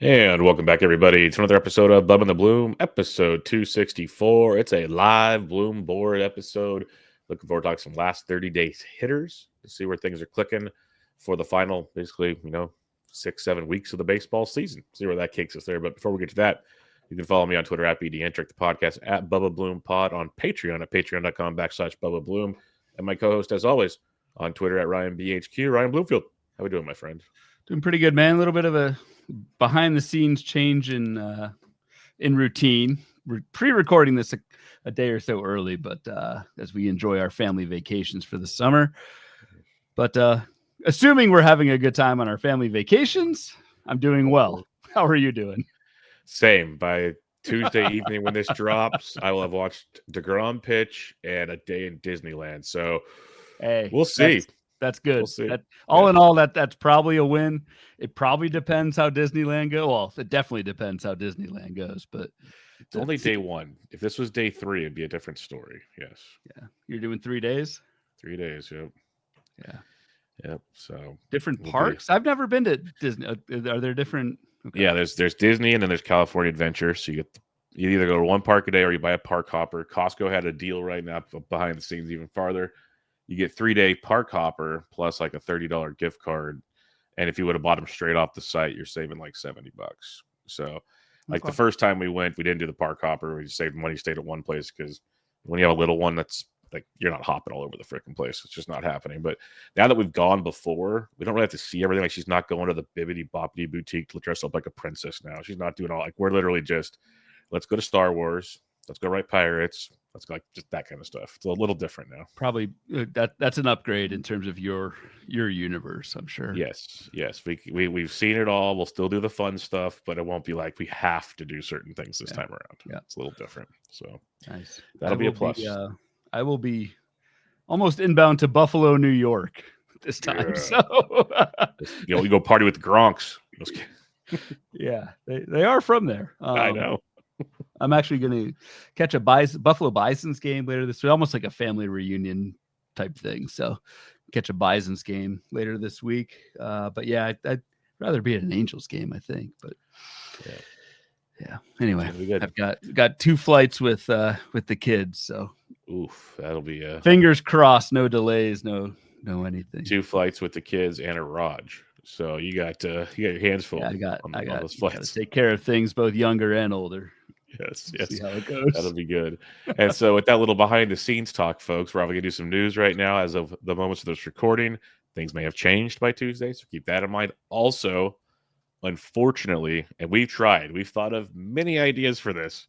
And welcome back, everybody, to another episode of Bubba and the Bloom, episode 264. It's a live Bloom board episode. Looking forward to talking some last 30 days hitters to see where things are clicking for the final, basically, 6-7 weeks of the baseball season. See where that takes us there. But before we get to that, you can follow me on Twitter at BDentric, the podcast at Bubba Bloom Pod, on Patreon at patreon.com/Bubba Bloom, and my co-host, as always, on Twitter at RyanBHQ, Ryan Bloomfield. How we doing, my friend? Doing pretty good, man. A little bit of a behind the scenes change in routine. We're pre-recording this a day or so early, but as we enjoy our family vacations for the summer. But assuming we're having a good time on our family vacations, I'm doing well. How are you doing? Same. By Tuesday evening when this drops, I will have watched DeGrom pitch and a day in Disneyland. So hey, we'll see. That's good. We'll see. All in all, that's probably a win. It probably depends how Disneyland goes. Well, it definitely depends how Disneyland goes, but it's only day one. If this was day 3, it'd be a different story. Yes. Yeah. You're doing 3 days? 3 days. Yep. Yeah. Yep. So different parks? I've never been to Disney. Are there different? Okay. Yeah, there's Disney and then there's California Adventure. So you either go to one park a day or you buy a park hopper. Costco had a deal right now behind the scenes even farther. You get 3-day park hopper plus like a $30 gift card. And if you would have bought them straight off the site, you're saving like $70. So like the first time we went, we didn't do the park hopper. We saved money, stayed at one place because when you have a little one, that's like you're not hopping all over the freaking place. It's just not happening. But now that we've gone before, we don't really have to see everything. Like she's not going to the bibbity boppity boutique to dress up like a princess now. She's not doing all like we're literally just let's go to Star Wars, let's go write Pirates. Let's go like just that kind of stuff. It's a little different now. Probably that's an upgrade in terms of your universe, I'm sure. Yes. We've seen it all. We'll still do the fun stuff, but it won't be like we have to do certain things this time around. Yeah, it's a little different. So nice. That'll be a plus. I will be almost inbound to Buffalo, New York this time. Yeah. So you go party with the Gronks. Yeah, they are from there. I know. I'm actually going to catch a Buffalo Bison's game later this week, almost like a family reunion type thing. So catch a Bison's game later this week. But yeah, I'd rather be at an Angels game, I think. But yeah. Anyway, I've got 2 flights with the kids. So oof, that'll be fingers crossed. No delays. No anything. 2 flights with the kids and a Raj. So you got your hands full. Yeah, I got those flights. To take care of things both younger and older. Yes. See how it goes. That'll be good. And so with that little behind the scenes talk, folks, we're obviously going to do some news right now as of the moments of this recording. Things may have changed by Tuesday, so keep that in mind. Also, unfortunately, and we've thought of many ideas for this.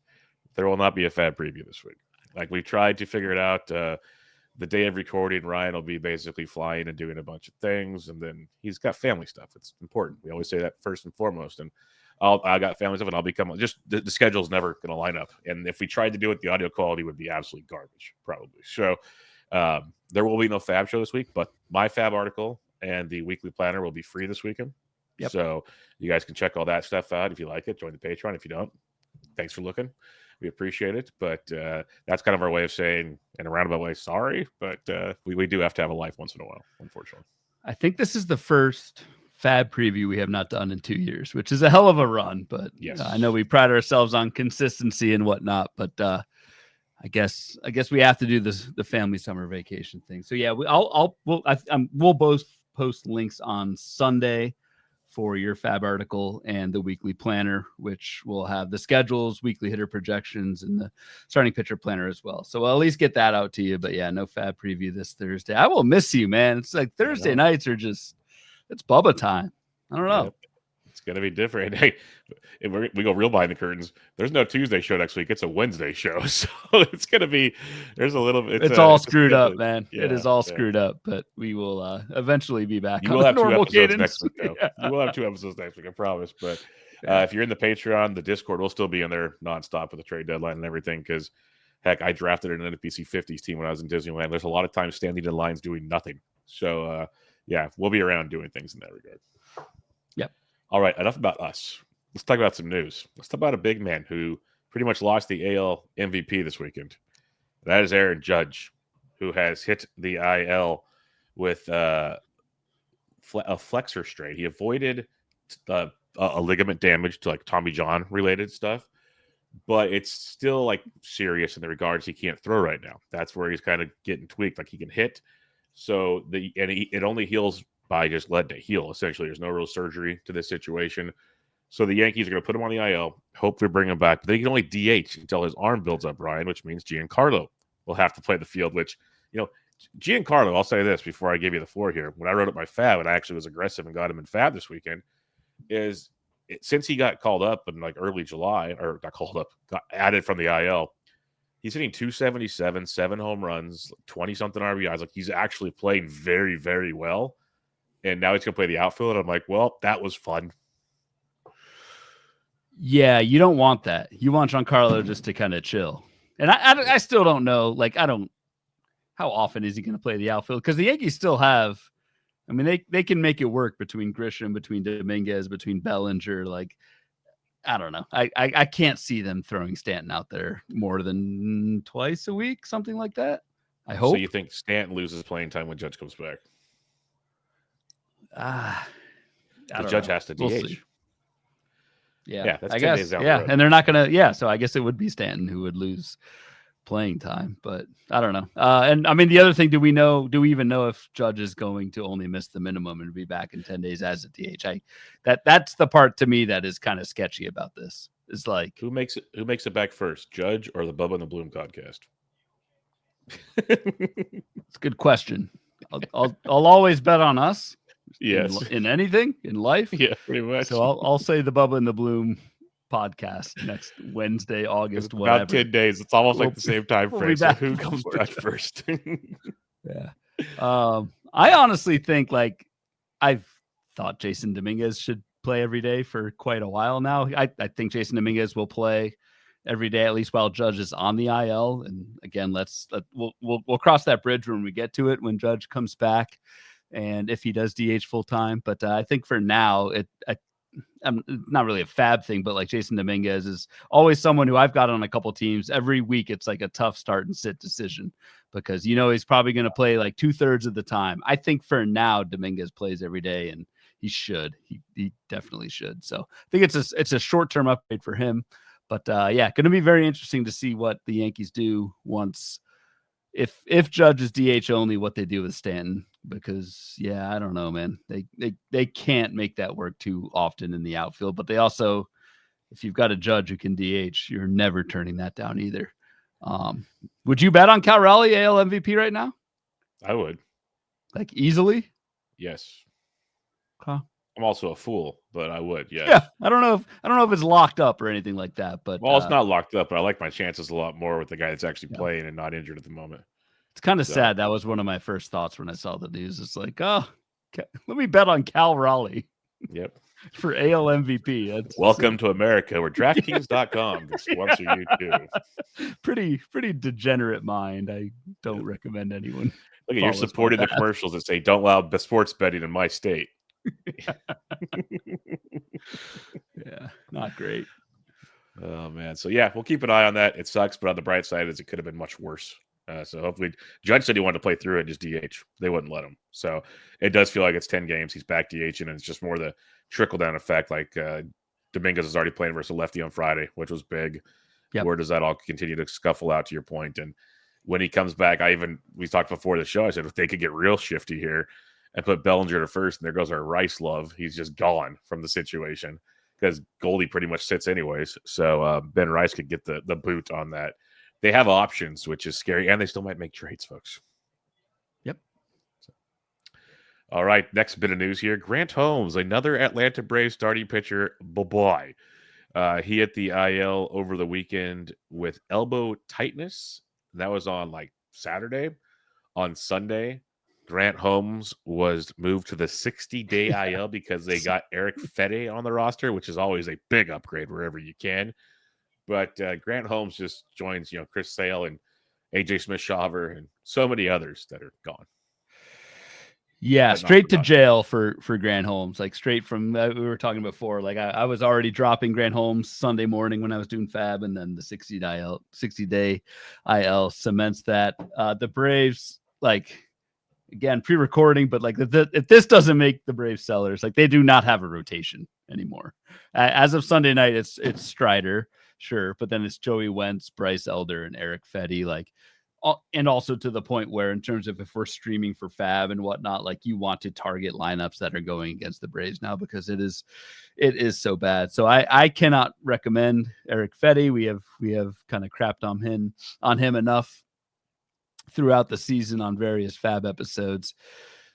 There will not be a Fab preview this week. Like we've tried to figure it out. The day of recording, Ryan will be basically flying and doing a bunch of things, and then he's got family stuff. It's important. We always say that first and foremost. And I got family stuff, and I'll become just the schedule's never going to line up. And if we tried to do it, the audio quality would be absolutely garbage, probably. So there will be no Fab show this week, but my Fab article and the weekly planner will be free this weekend. Yep. So you guys can check all that stuff out if you like it. Join the Patreon. If you don't, thanks for looking. We appreciate it. But that's kind of our way of saying, in a roundabout way, sorry. But we do have to have a life once in a while, unfortunately. I think this is the first Fab preview we have not done in 2 years, which is a hell of a run. But yes, I know we pride ourselves on consistency and whatnot. But I guess we have to do the family summer vacation thing. So yeah, we'll both post links on Sunday for your Fab article and the weekly planner, which will have the schedules, weekly hitter projections, and the starting pitcher planner as well. So I'll at least get that out to you. But yeah, no Fab preview this Thursday. I will miss you, man. It's like Thursday nights are just, it's Bubba time. I don't know. Yep. It's going to be different. Hey, we go real behind the curtains. There's no Tuesday show next week. It's a Wednesday show. So it's going to be, there's a little bit. It's all screwed up, man. Yeah, it is all screwed up, but we will eventually be back. You will have 2 episodes next week, though. You will have 2 episodes next week, I promise. But if you're in the Patreon, the Discord will still be in there nonstop with the trade deadline and everything. Because, heck, I drafted an NFBC 50s team when I was in Disneyland. There's a lot of times standing in lines doing nothing. So, yeah, we'll be around doing things in that regard. Yep. All right, enough about us. Let's talk about some news. Let's talk about a big man who pretty much lost the AL MVP this weekend. That is Aaron Judge, who has hit the IL with a flexor strain. He avoided a ligament damage to like Tommy John related stuff, but it's still like serious in the regards he can't throw right now. That's where he's kind of getting tweaked. Like he can hit, so it only heals by just letting it heal. Essentially, there's no real surgery to this situation. So the Yankees are going to put him on the IL. Hopefully, bring him back. But they can only DH until his arm builds up, Ryan, which means Giancarlo will have to play the field. Which, Giancarlo, I'll say this before I give you the floor here. When I wrote up my fab, and I actually was aggressive and got him in fab this weekend, since he got called up in like early July, or got called up, got added from the IL, he's hitting 277, 7 home runs, 20-something RBIs. Like, he's actually playing very, very well. And now he's going to play the outfield. And I'm like, well, that was fun. Yeah, you don't want that. You want Giancarlo just to kind of chill. And I still don't know. Like, how often is he going to play the outfield? Because the Yankees still have, I mean, they can make it work between Grisham, between Dominguez, between Bellinger. Like, I don't know. I can't see them throwing Stanton out there more than twice a week, something like that. I hope. So you think Stanton loses playing time when Judge comes back? The Judge has to DH. We'll see. Yeah, that's I 10 guess. days down the Yeah, road. and they're not gonna. Yeah, so I guess it would be Stanton who would lose playing time, but I don't know. And I mean, the other thing, do we even know if Judge is going to only miss the minimum and be back in 10 days as a DH? That's the part to me that is kind of sketchy about this. Is like, who makes it back first, Judge or the Bubba and the Bloom podcast? It's a good question. I'll always bet on us. Yes, in anything in life. Yeah, pretty much. So I'll say the Bubba and the Bloom podcast next Wednesday, August, whatever. About 10 days. It's almost like the same time frame. So who comes back first? Yeah. I honestly think, like, I've thought Jason Dominguez should play every day for quite a while now. I think Jason Dominguez will play every day, at least while Judge is on the IL. And again, we'll cross that bridge when we get to it, when Judge comes back. And if he does DH full time, but I think for now, I'm not really a fab thing, but like Jason Dominguez is always someone who I've got on a couple teams. Every week, it's like a tough start and sit decision because he's probably going to play like 2/3 of the time. I think for now, Dominguez plays every day, and he should. He definitely should. So I think it's a short-term upgrade for him. But going to be very interesting to see what the Yankees do once, if Judge is DH only, what they do with Stanton. Because I don't know, man. They can't make that work too often in the outfield. But they also, if you've got a Judge who can DH, you're never turning that down either. Would you bet on Cal Raleigh AL MVP right now? I would. Like, easily? Yes. Okay. I'm also a fool, but I would. Yes. Yeah. I don't know if it's locked up or anything like that. But it's not locked up. But I like my chances a lot more with the guy that's actually playing and not injured at the moment. It's kind of sad. That was one of my first thoughts when I saw the news. It's like, let me bet on Cal Raleigh. Yep. For AL MVP. Welcome to America, where DraftKings.com can sponsor you too. Pretty degenerate mind. I don't recommend anyone. Look at, you're supporting the commercials that say don't allow sports betting in my state. Yeah, not great. Oh man. So we'll keep an eye on that. It sucks, but on the bright side is it could have been much worse. So hopefully, Judge said he wanted to play through it and just DH. They wouldn't let him. So it does feel like it's 10 games. He's back DH, and it's just more the trickle-down effect. Like Dominguez is already playing versus a lefty on Friday, which was big. Yep. Where does that all continue to scuffle out, to your point? And when he comes back, we talked before the show, I said if they could get real shifty here and put Bellinger to first, and there goes our Rice love. He's just gone from the situation because Goldie pretty much sits anyways. So Ben Rice could get the boot on that. They have options, which is scary, and they still might make trades, folks. Yep. All right, next bit of news here. Grant Holmes, another Atlanta Braves starting pitcher, boy. He hit the IL over the weekend with elbow tightness. That was on like Saturday. On Sunday, Grant Holmes was moved to the 60-day IL because they got Eric Fede on the roster, which is always a big upgrade wherever you can. But Grant Holmes just joins, Chris Sale and AJ Smith-Shawver and so many others that are gone. Yeah, straight to jail for Grant Holmes. Like, straight from we were talking before. Like, I was already dropping Grant Holmes Sunday morning when I was doing fab, and then the 60-day IL cements that. The Braves, like, again, pre-recording, but like if this doesn't make the Braves sellers, like, they do not have a rotation anymore. As of Sunday night, it's Strider, sure, but then it's Joey Wentz, Bryce Elder, and Eric Fetty. Like, and also to the point where, in terms of if we're streaming for Fab and whatnot, like you want to target lineups that are going against the Braves now because it is so bad. So I cannot recommend Eric Fetty. We have kind of crapped on him enough throughout the season on various Fab episodes.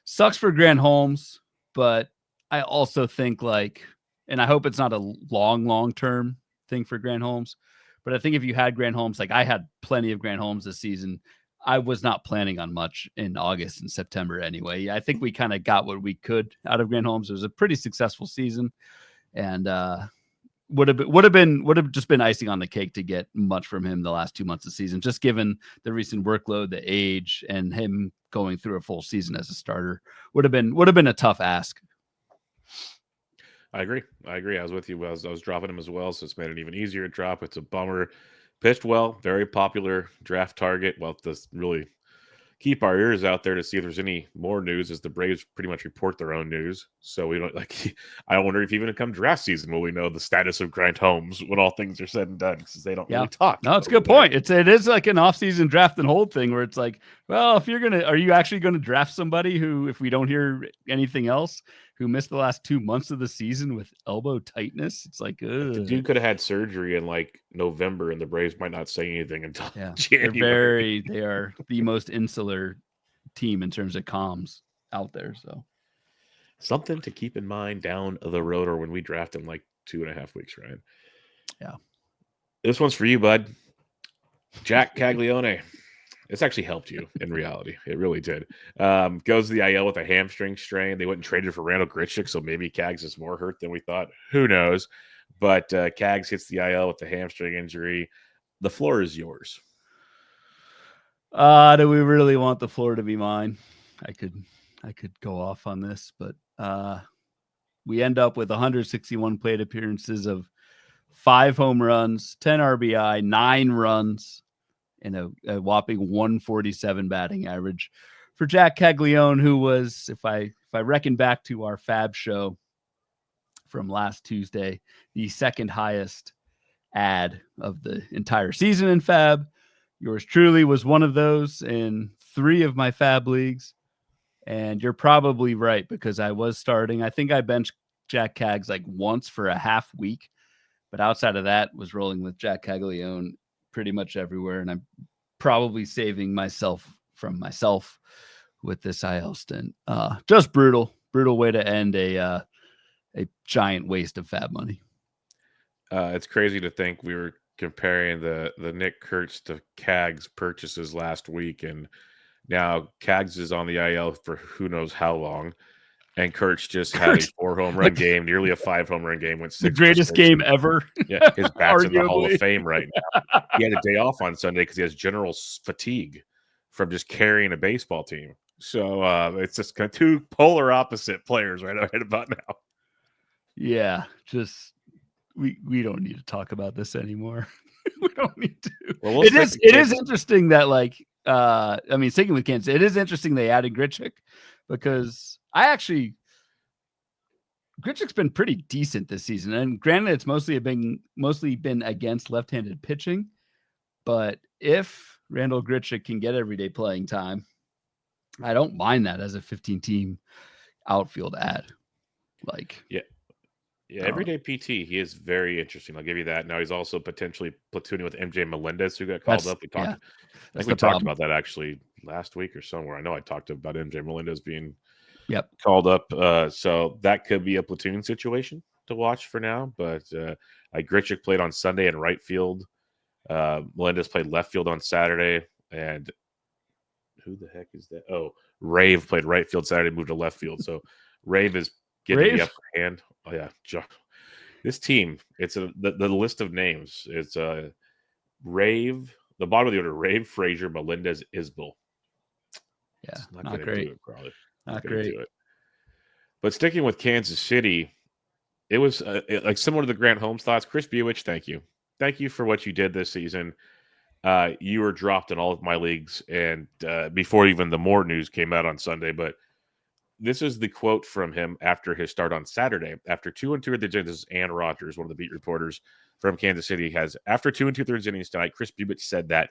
Sucks for Grant Holmes, but I also think and I hope it's not a long term thing for Grant Holmes, but I think if you had Grant Holmes, like I had plenty of Grant Holmes this season, I was not planning on much in August and September anyway. I think we kind of got what we could out of Grant Holmes. It was a pretty successful season, and would have just been icing on the cake to get much from him the last 2 months of the season, just given the recent workload, the age, and him going through a full season as a starter would have been a tough ask. I agree. I was with you. I was dropping him as well, so it's made it even easier to drop. It's a bummer. Pitched well, very popular draft target. Well, just really keep our ears out there to see if there's any more news, as the Braves pretty much report their own news. So we don't I wonder if even come draft season will we know the status of Grant Holmes when all things are said and done, because they don't really talk. No, it's a good point. It is like an off-season draft and hold thing where it's like, well, are you actually going to draft somebody who, if we don't hear anything else, who missed the last 2 months of the season with elbow tightness? It's like, the dude could have had surgery in November, and the Braves might not say anything until January. They are the most insular team in terms of comms out there. So something to keep in mind down the road, or when we draft in 2.5 weeks, Ryan. Yeah. This one's for you, bud. Jack Caglione. It's actually helped you in reality. It really did. Goes to the IL with a hamstring strain. They went and traded for Randall Grichuk, so maybe Cags is more hurt than we thought. Who knows? But Cags hits the IL with the hamstring injury. The floor is yours. Do we really want the floor to be mine? I could go off on this, but we end up with 161 plate appearances of 5 home runs, 10 RBI, 9 runs, and a whopping 147 batting average for Jack Caglione, who was, if I reckon back to our Fab show from last Tuesday, the second highest ad of the entire season in Fab. Yours truly was one of those in 3 of my Fab leagues. And you're probably right, because I was starting. I think I benched Jack Cags once for a half week, but outside of that was rolling with Jack Caglione pretty much everywhere. And I'm probably saving myself from myself with this IL stint. Just brutal way to end a giant waste of Fab money. It's crazy to think we were comparing the Nick Kurtz to Cags purchases last week, and now Cags is on the IL for who knows how long, and Kurtz just had a 4 home run game, nearly a 5 home run game, went 6 the greatest game ever. Yeah, his bat's in the Hall of Fame right now. He had a day off on Sunday because he has general fatigue from just carrying a baseball team. So it's just kind of 2 polar opposite players right about now. Yeah, just we don't need to talk about this anymore. We don't need to. Well, it is interesting that sticking with Kansas, it is interesting they added Grichuk, because Grichuk's been pretty decent this season, and granted, it's mostly been against left-handed pitching. But if Randall Grichuk can get everyday playing time, I don't mind that as a 15-team outfield ad. Everyday PT, he is very interesting. I'll give you that. Now he's also potentially platooning with MJ Melendez, who got called up. We talked about that actually last week or somewhere. I know I talked about MJ Melendez being called up. So that could be a platoon situation to watch for now. But Grichuk played on Sunday in right field. Melendez played left field on Saturday. And who the heck is that? Oh, Rave played right field Saturday, moved to left field. So Rave is getting the upper hand. Oh yeah, this team. It's the list of names. It's Rave. The bottom of the order: Rave, Frazier, Melendez, Isbell. Yeah, not great. Not great. But sticking with Kansas City, it was similar to the Grant Holmes thoughts. Chris Buich, thank you for what you did this season. You were dropped in all of my leagues, and before even the more news came out on Sunday, but this is the quote from him after his start on Saturday. After 2 2/3 innings, this is Ann Rogers, one of the beat reporters from Kansas City, has after 2 2/3 innings tonight, Chris Bubich said that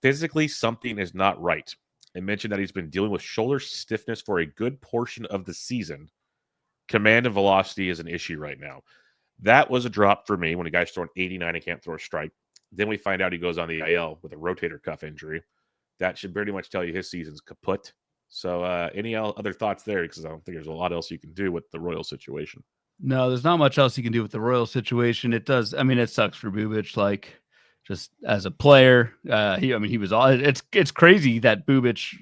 physically something is not right, and mentioned that he's been dealing with shoulder stiffness for a good portion of the season. Command and velocity is an issue right now. That was a drop for me when a guy's throwing 89 and can't throw a strike. Then we find out he goes on the IL with a rotator cuff injury. That should pretty much tell you his season's kaput. So, any other thoughts there? Because I don't think there's a lot else you can do with the Royal situation. No, there's not much else you can do with the Royal situation. It does. I mean, it sucks for Bubich. Like, just as a player, he was all. It's crazy that Bubich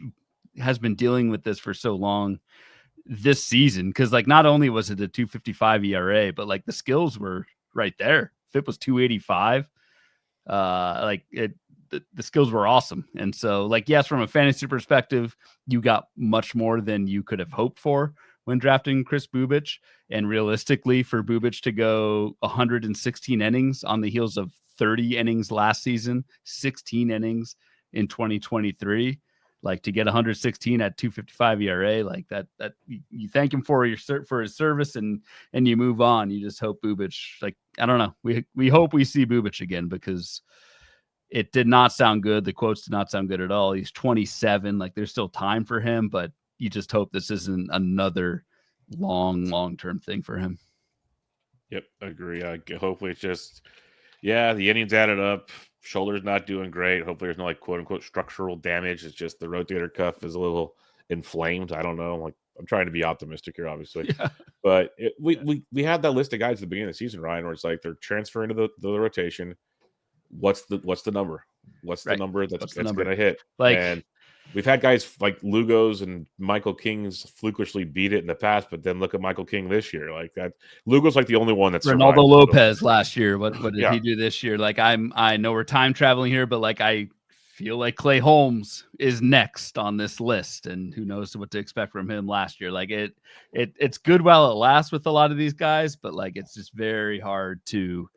has been dealing with this for so long this season, because like not only was it a 2.55 ERA, but like the skills were right there. FIP was 2.85. The skills were awesome. And so, like, yes, from a fantasy perspective, you got much more than you could have hoped for when drafting Chris Bubich. And realistically, for Bubich to go 116 innings on the heels of 30 innings last season, 16 innings in 2023, like to get 116 at 2.55 ERA, like that you thank him for his service and you move on. You just hope Bubich, like, I don't know. We hope we see Bubich again, because it did not sound good. The quotes did not sound good at all. He's 27. Like, there's still time for him, but you just hope this isn't another long-term thing for him. Yep, agree. Hopefully it's just, the innings added up. Shoulder's not doing great. Hopefully there's no like quote unquote structural damage. It's just the rotator cuff is a little inflamed. I don't know. Like, I'm trying to be optimistic here, obviously. Yeah. But we had that list of guys at the beginning of the season, Ryan, where it's like they're transferring to the rotation. What's the number? What's the number that's going to hit? Like, and we've had guys like Lugos and Michael King's flukishly beat it in the past, but then look at Michael King this year. Like that, Lugo's like the only one that's Ronaldo Lopez last year. What did he do this year? Like, I know we're time traveling here, but like I feel like Clay Holmes is next on this list, and who knows what to expect from him last year. Like it's good while it lasts with a lot of these guys, but like it's just very hard to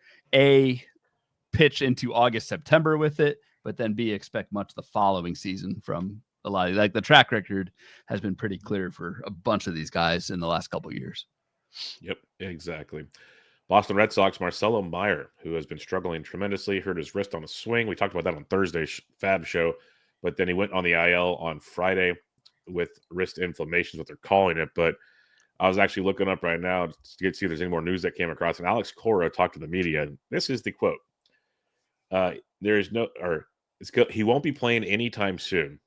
pitch into August, September with it, but then expect much the following season from a lot of, like, the track record has been pretty clear for a bunch of these guys in the last couple of years. Yep, exactly. Boston Red Sox, Marcelo Meyer, who has been struggling tremendously, hurt his wrist on a swing. We talked about that on Thursday's Fab show, but then he went on the IL on Friday with wrist inflammation, is what they're calling it. But I was actually looking up right now to see if there's any more news that came across. And Alex Cora talked to the media. This is the quote. He won't be playing anytime soon.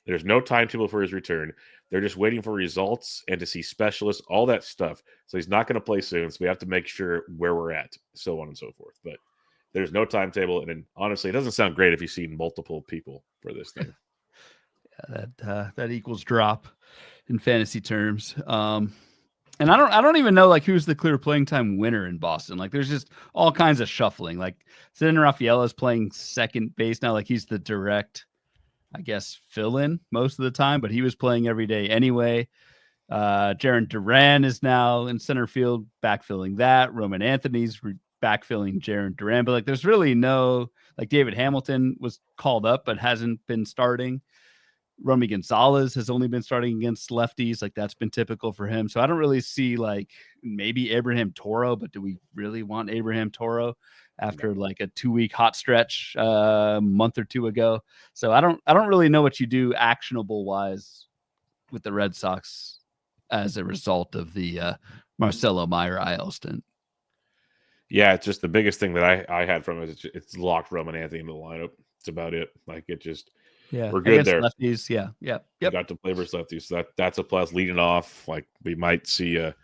There's no timetable for his return. They're just waiting for results and to see specialists, all that stuff. So he's not going to play soon. So we have to make sure where we're at, so on and so forth. But there's no timetable. And then, honestly, it doesn't sound great if you've seen multiple people for this thing. That equals drop in fantasy terms. And I don't even know like who's the clear playing time winner in Boston. Like, there's just all kinds of shuffling. Like, Cedric Rafaela is playing second base now. Like, he's the direct, I guess, fill-in most of the time, but he was playing every day anyway. Jaron Duran is now in center field, backfilling that. Roman Anthony's backfilling Jaron Duran. But like, there's really no, like, David Hamilton was called up but hasn't been starting. Romy Gonzalez has only been starting against lefties. Like, that's been typical for him. So I don't really see, like, maybe Abraham Toro, but do we really want Abraham Toro after like a 2-week hot stretch a month or two ago? So I don't really know what you do actionable wise with the Red Sox as a result of the Marcelo Meyer IL stint. Yeah, it's just the biggest thing that I had from it is it's locked Roman Anthony into the lineup. It's about it. Like, it just, we're good there. Lefties, yep. Got to play versus lefties. So that's a plus. Leading off, like, we might see a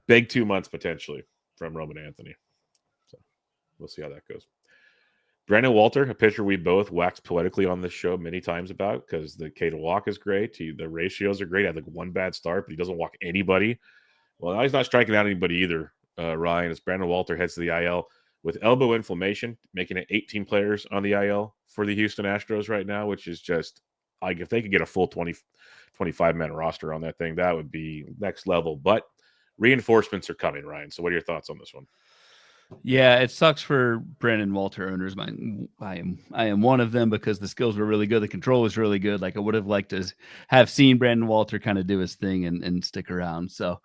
big 2 months potentially from Roman Anthony. So we'll see how that goes. Brandon Walter, a pitcher we both waxed poetically on this show many times about, because the K to walk is great. The ratios are great. He had like one bad start, but he doesn't walk anybody. Well, now he's not striking out anybody either, Ryan. As Brandon Walter heads to the IL with elbow inflammation, making it 18 players on the IL for the Houston Astros right now, which is just, like, if they could get a full 25-man roster on that thing, that would be next level. But reinforcements are coming, Ryan. So what are your thoughts on this one? Yeah, it sucks for Brandon Walter owners. I am one of them because the skills were really good. The control was really good. Like I would have liked to have seen Brandon Walter kind of do his thing and stick around. So,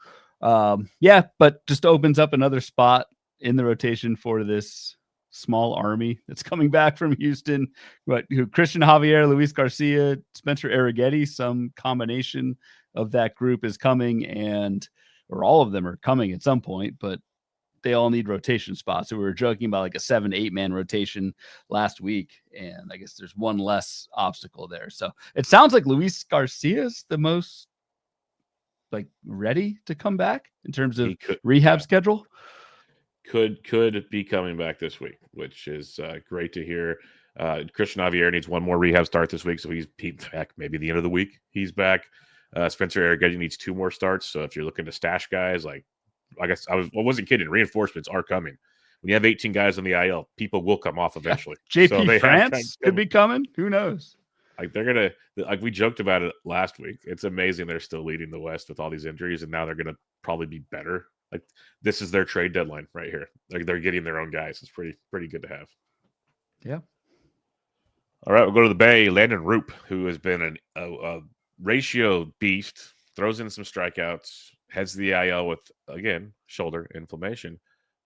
yeah, but just opens up another spot in the rotation for this small army that's coming back from Houston. Who Christian Javier, Luis Garcia, Spencer Arrighetti, some combination of that group is coming, or all of them are coming at some point, but they all need rotation spots. So we were joking about like a 7-8 man rotation last week, and I guess there's one less obstacle there. So it sounds like Luis Garcia is the most like ready to come back in terms of rehab schedule. Could be coming back this week, which is great to hear. Christian Javier needs one more rehab start this week, so he's back maybe the end of the week. He's back. Spencer Arrighetti needs 2 more starts. So if you're looking to stash guys, like I guess I wasn't kidding. Reinforcements are coming. When you have 18 guys on the IL, people will come off eventually. JP so France could be coming. Who knows? Like they're gonna, like we joked about it last week. It's amazing they're still leading the West with all these injuries, and now they're gonna probably be better. Like this is their trade deadline right here. Like they're getting their own guys. It's pretty good to have. Yeah. All right, we'll go to the Bay. Landon Roop, who has been a ratio beast, throws in some strikeouts, heads to the IL with, again, shoulder inflammation.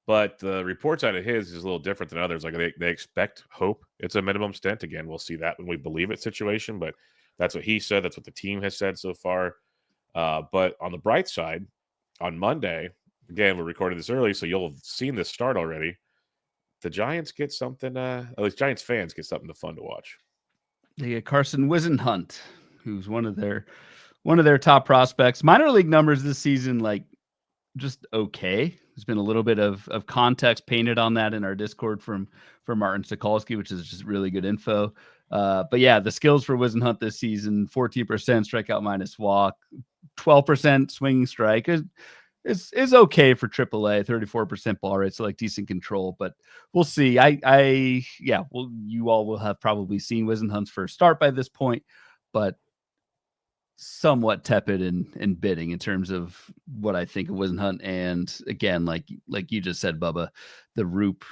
But the reports out of his is a little different than others. Like they expect hope. It's a minimum stint. Again, we'll see that when we believe it situation. But that's what he said. That's what the team has said so far. But on the bright side, on Monday, again, we're recording this early, so you'll have seen this start already. The Giants get something, at least Giants fans get something fun to watch. They get Carson Whisenhunt, who's one of their top prospects. Minor league numbers this season, like just okay. There's been a little bit of context painted on that in our Discord from Martin Sokolsky, which is just really good info. But yeah, the skills for Whisenhunt this season: 14% strikeout minus walk, 12% swinging strike. Is okay for AAA, 34% ball rate, so like decent control, but we'll see. Well, you all will have probably seen Whisenhunt's first start by this point, but somewhat tepid in bidding in terms of what I think of Whisenhunt. And again, like you just said, Bubba, the Roop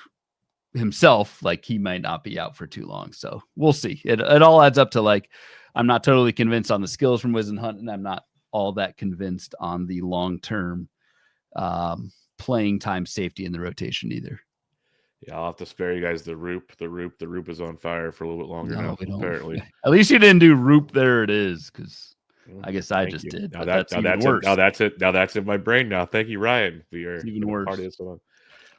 himself, like he might not be out for too long. So we'll see. It all adds up to like, I'm not totally convinced on the skills from Whisenhunt, and I'm not all that convinced on the long-term playing time safety in the rotation either. Yeah, I'll have to spare you guys the Roop. The Roop is on fire for a little bit longer now, apparently. At least you didn't do Roop. There it is, because I guess I just did. Now that's worse. Now that's in my brain now. Thank you, Ryan. We are even worse. Part of this one.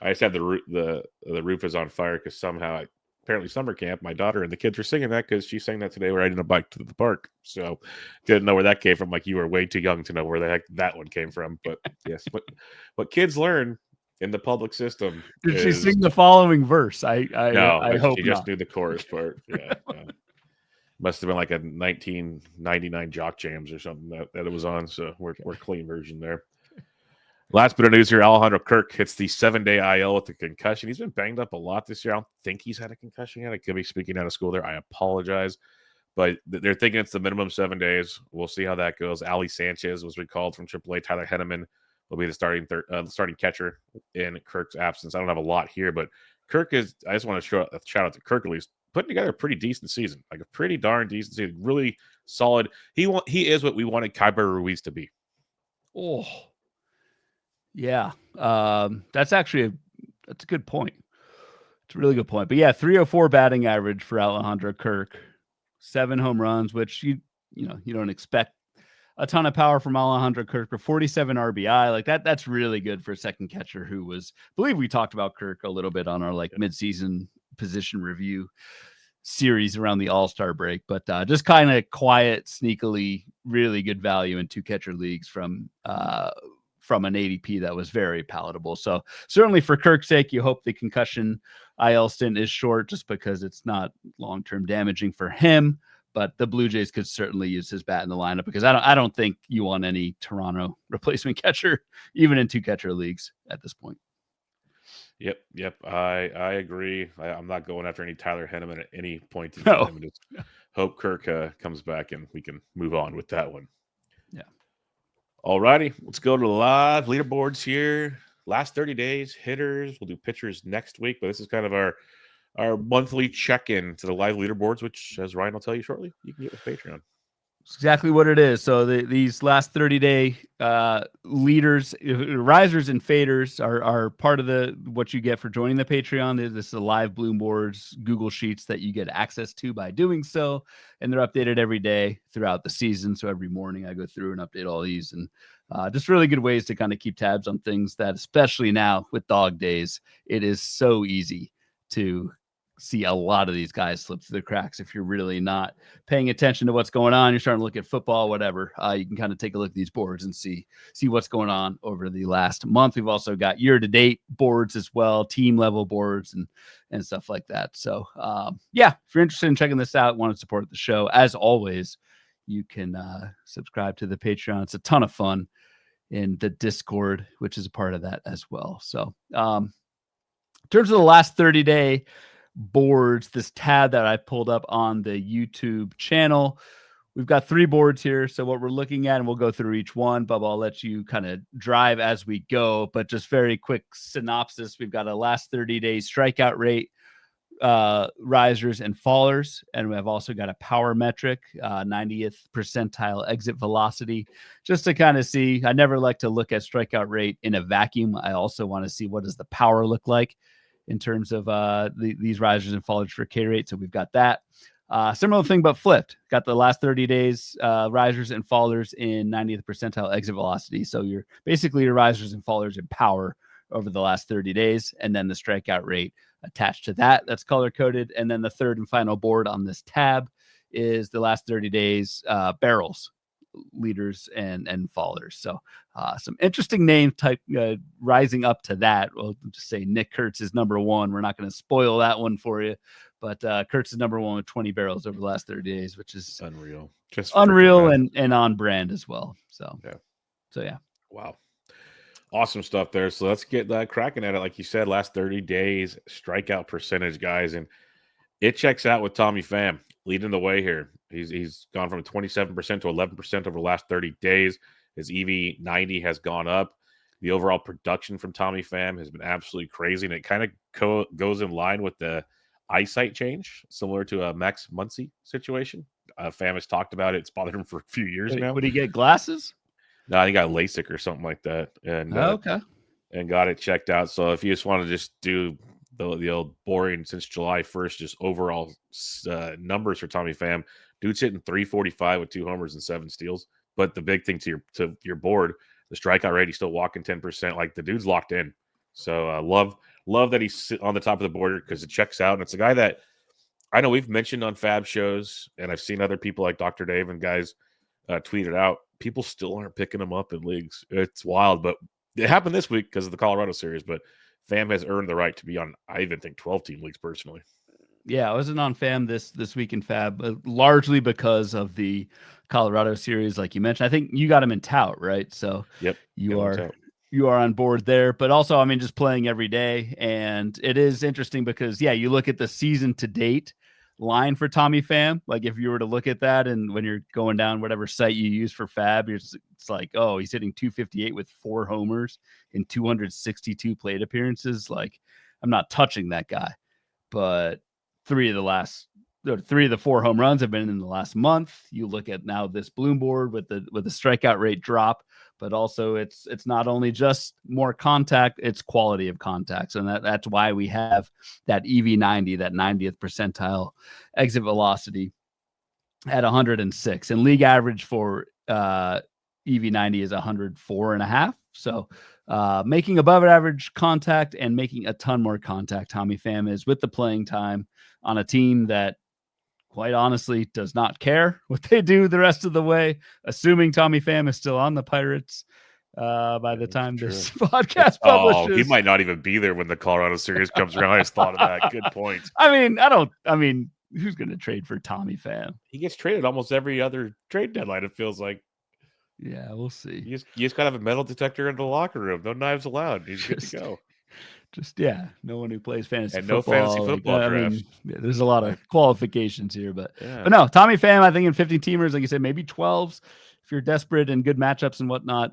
I just had the roof is on fire because somehow apparently summer camp, my daughter and the kids were singing that because she sang that today riding a bike to the park. So didn't know where that came from. Like you were way too young to know where the heck that one came from. But yes, what kids learn in the public system. Did she sing the following verse? I hope she just knew the chorus part. Yeah. Must have been like a 1999 Jock Jams or something that it was on. So we're clean version there. Last bit of news here: Alejandro Kirk hits the 7-day IL with a concussion. He's been banged up a lot this year. I don't think he's had a concussion yet. I could be speaking out of school there. I apologize. But they're thinking it's the minimum 7 days. We'll see how that goes. Ali Sanchez was recalled from AAA. Tyler Henneman will be the starting catcher in Kirk's absence. I don't have a lot here, but Kirk is – I just want to shout out to Kirk at least. Putting together a pretty decent season, like a pretty darn decent season. Really solid. He is what we wanted Kyber Ruiz to be. Oh, yeah. That's actually that's a good point. It's a really good point. But yeah, 304 batting average for Alejandro Kirk, 7 home runs, which you don't expect a ton of power from Alejandro Kirk, but 47 RBI. Like that's really good for a second catcher who was, I believe we talked about Kirk a little bit on our midseason position review series around the All-Star break, but just kind of quiet, sneakily, really good value in 2 catcher leagues from an ADP that was very palatable. So certainly for Kirk's sake, you hope the concussion IL stint is short just because it's not long-term damaging for him. But the Blue Jays could certainly use his bat in the lineup because I don't think you want any Toronto replacement catcher, even in 2 catcher leagues at this point. Yep. I agree. I'm not going after any Tyler Henneman at any point in time. No. Just hope Kirk comes back and we can move on with that one. Yeah. All righty. Let's go to the live leaderboards here. last 30 days, hitters. We'll do pitchers next week, but this is kind of our monthly check-in to the live leaderboards, which, as Ryan will tell you shortly, you can get with Patreon. It's exactly what it is. So these last 30-day leaders, risers, and faders are part of what you get for joining the Patreon. This is a live BLOOMBOARDS Google Sheets that you get access to by doing so, and they're updated every day throughout the season. So every morning I go through and update all these, and just really good ways to kind of keep tabs on things that, especially now with dog days, it is so easy to see a lot of these guys slip through the cracks. If you're really not paying attention to what's going on, you're starting to look at football, whatever, you can kind of take a look at these boards and see what's going on over the last month. We've also got year-to-date boards as well, team level boards and stuff like that. So yeah, if you're interested in checking this out, want to support the show, as always, you can subscribe to the Patreon. It's a ton of fun, in the Discord, which is a part of that as well. So in terms of the last 30-day boards, this tab that I pulled up on the YouTube channel, we've got 3 boards here. So what we're looking at, and we'll go through each one, Bubba, I'll let you kind of drive as we go, but just very quick synopsis. We've got a last 30-day strikeout rate, risers and fallers, and we have also got a power metric, 90th percentile exit velocity, just to kind of see. I never like to look at strikeout rate in a vacuum. I also want to see what does the power look like in terms of these risers and fallers for K rate. So we've got that. Similar thing, but flipped. Got the last 30 days risers and fallers in 90th percentile exit velocity. So you're basically your risers and fallers in power over the last 30 days, and then the strikeout rate attached to that. That's color coded. And then the third and final board on this tab is the last 30 days barrels, leaders and fallers. So some interesting name type rising up to that. We'll just say Nick Kurtz is number 1. We're not going to spoil that one for you, but Kurtz is number 1 with 20 barrels over the last 30 days, which is Unreal. Just unreal and on brand as well. So yeah. Wow. Awesome stuff there. So let's get cracking at it. Like you said, last 30 days strikeout percentage, guys, and it checks out with Tommy Pham leading the way here. He's gone from 27% to 11% over the last 30 days. His EV 90 has gone up. The overall production from Tommy Pham has been absolutely crazy, and it kind of goes in line with the eyesight change, similar to a Max Muncy situation. Pham has talked about it. It's bothered him for a few years now. Would he get glasses? No, he got LASIK or something like that, and okay, and got it checked out. So if you just want to just do the old boring since July 1st, just overall numbers for Tommy Pham, dude's hitting 345 with 2 homers and 7 steals. But the big thing to your board, the strikeout rate, he's still walking 10%. Like, the dude's locked in. So love that he's on the top of the board, because it checks out. And it's a guy that I know we've mentioned on Fab shows, and I've seen other people like Dr. Dave and guys tweet it out. People still aren't picking him up in leagues. It's wild, but it happened this week because of the Colorado series. But Pham has earned the right to be on, I even think, 12-team leagues personally. Yeah, I wasn't on Pham this week in Fab, largely because of the Colorado series, like you mentioned. I think you got him in tout, right? So yep, you are on board there. But also, I mean, just playing every day, and it is interesting because, yeah, you look at the season to date line for Tommy Pham. Like, if you were to look at that, and when you're going down whatever site you use for Fab, it's like, oh, he's hitting 258 with 4 homers in 262 plate appearances. Like, I'm not touching that guy. But 3 of the 4 home runs have been in the last month. You look at now this Bloom board with the strikeout rate drop, but also it's not only just more contact, it's quality of contacts. And that's why we have that EV90, that 90th percentile exit velocity at 106. And league average for EV90 is 104.5. So making above average contact and making a ton more contact, Tommy Pham is, with the playing time on a team that, quite honestly, does not care what they do the rest of the way, assuming Tommy Pham is still on the Pirates by the time this podcast publishes. Oh, he might not even be there when the Colorado series comes around. I just thought of that. Good point. I mean, who's going to trade for Tommy Pham? He gets traded almost every other trade deadline, it feels like. Yeah, we'll see. You just got to have a metal detector in the locker room. No knives allowed. He's good to go. No one who plays fantasy and football. No fantasy football drafts. I mean, there's a lot of qualifications here, but no, Tommy Pham, I think in 15 teamers, like you said, maybe 12s if you're desperate and good matchups and whatnot.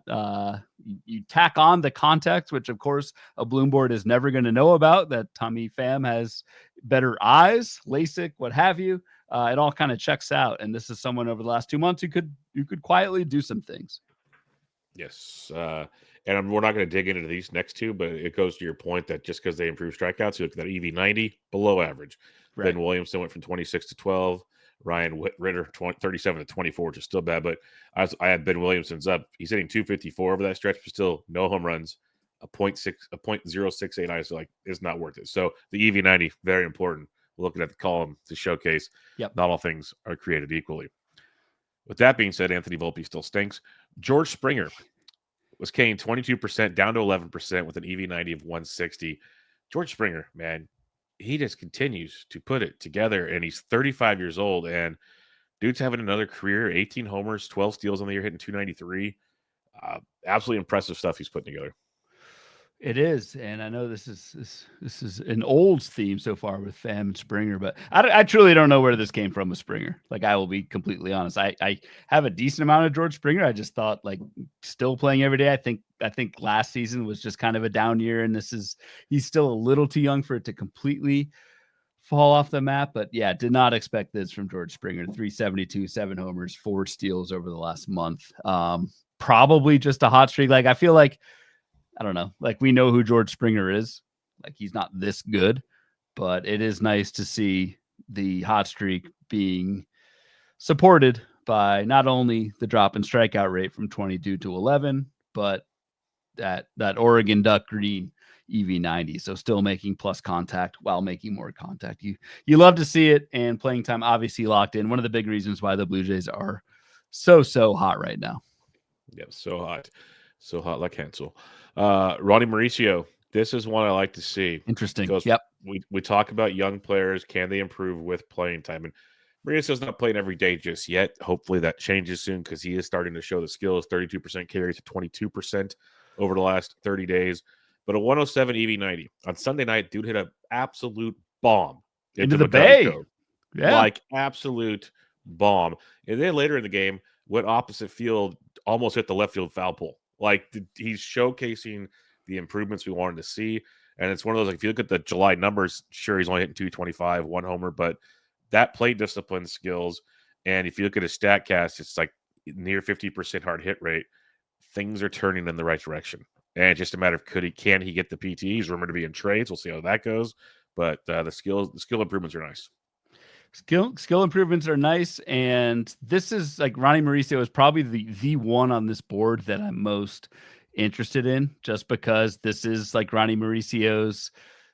you tack on the context, which of course a Bloom board is never going to know about, that Tommy Pham has better eyes, LASIK, what have you. It all kind of checks out. And this is someone over the last 2 months who could quietly do some things. Yes. And we're not going to dig into these next two, but it goes to your point that just because they improve strikeouts, you look at that EV90, below average. Right. Ben Williamson went from 26 to 12. Ryan Ritter, 37 to 24, which is still bad. But I had Ben Williamson's up. He's hitting 254 over that stretch, but still no home runs, a 0.068 ISO. Like, it's not worth it. So the EV90, very important. Looking at the column to showcase Yep. not all things are created equally. With that being said, Anthony Volpe still stinks. George Springer was Kane 22% down to 11% with an EV90 of 160. George Springer, man, he just continues to put it together, and he's 35 years old, and dude's having another career, 18 homers, 12 steals on the year, hitting 293. Absolutely impressive stuff he's putting together. It is, and I know this is an Olds theme so far with Pham and Springer, but I truly don't know where this came from with Springer. Like, I will be completely honest. I have a decent amount of George Springer. I just thought, like, still playing every day. I think last season was just kind of a down year, and he's still a little too young for it to completely fall off the map. But yeah, did not expect this from George Springer. 372, 7 homers, 4 steals over the last month. Probably just a hot streak. Like, I feel like, I don't know. Like, we know who George Springer is. Like, he's not this good, but it is nice to see the hot streak being supported by not only the drop in strikeout rate from 22 to 11, but that Oregon Duck Green EV90. So still making plus contact while making more contact. You love to see it, and playing time obviously locked in. One of the big reasons why the Blue Jays are so hot right now. Yep, so hot. So hot like Hansel. Ronnie Mauricio, this is one I like to see. Interesting. Because yep. We talk about young players. Can they improve with playing time? And Mauricio's not playing every day just yet. Hopefully that changes soon because he is starting to show the skills. 32% carry to 22% over the last 30 days. But a 107 EV90. On Sunday night, dude hit an absolute bomb Into the Bay. Cove. Yeah. Like, absolute bomb. And then later in the game, went opposite field, almost hit the left field foul pole. Like, he's showcasing the improvements we wanted to see. And it's one of those, like, if you look at the July numbers, sure, he's only hitting 225, 1 homer, but that plate discipline skills. And if you look at his StatCast, it's like near 50% hard hit rate. Things are turning in the right direction. And it's just a matter of can he get the PTEs? Rumored to be in trades. We'll see how that goes. But the skill improvements are nice. Skill improvements are nice, and this is, like, Ronnie Mauricio is probably the one on this board that I'm most interested in, just because this is, like, Ronnie Mauricio's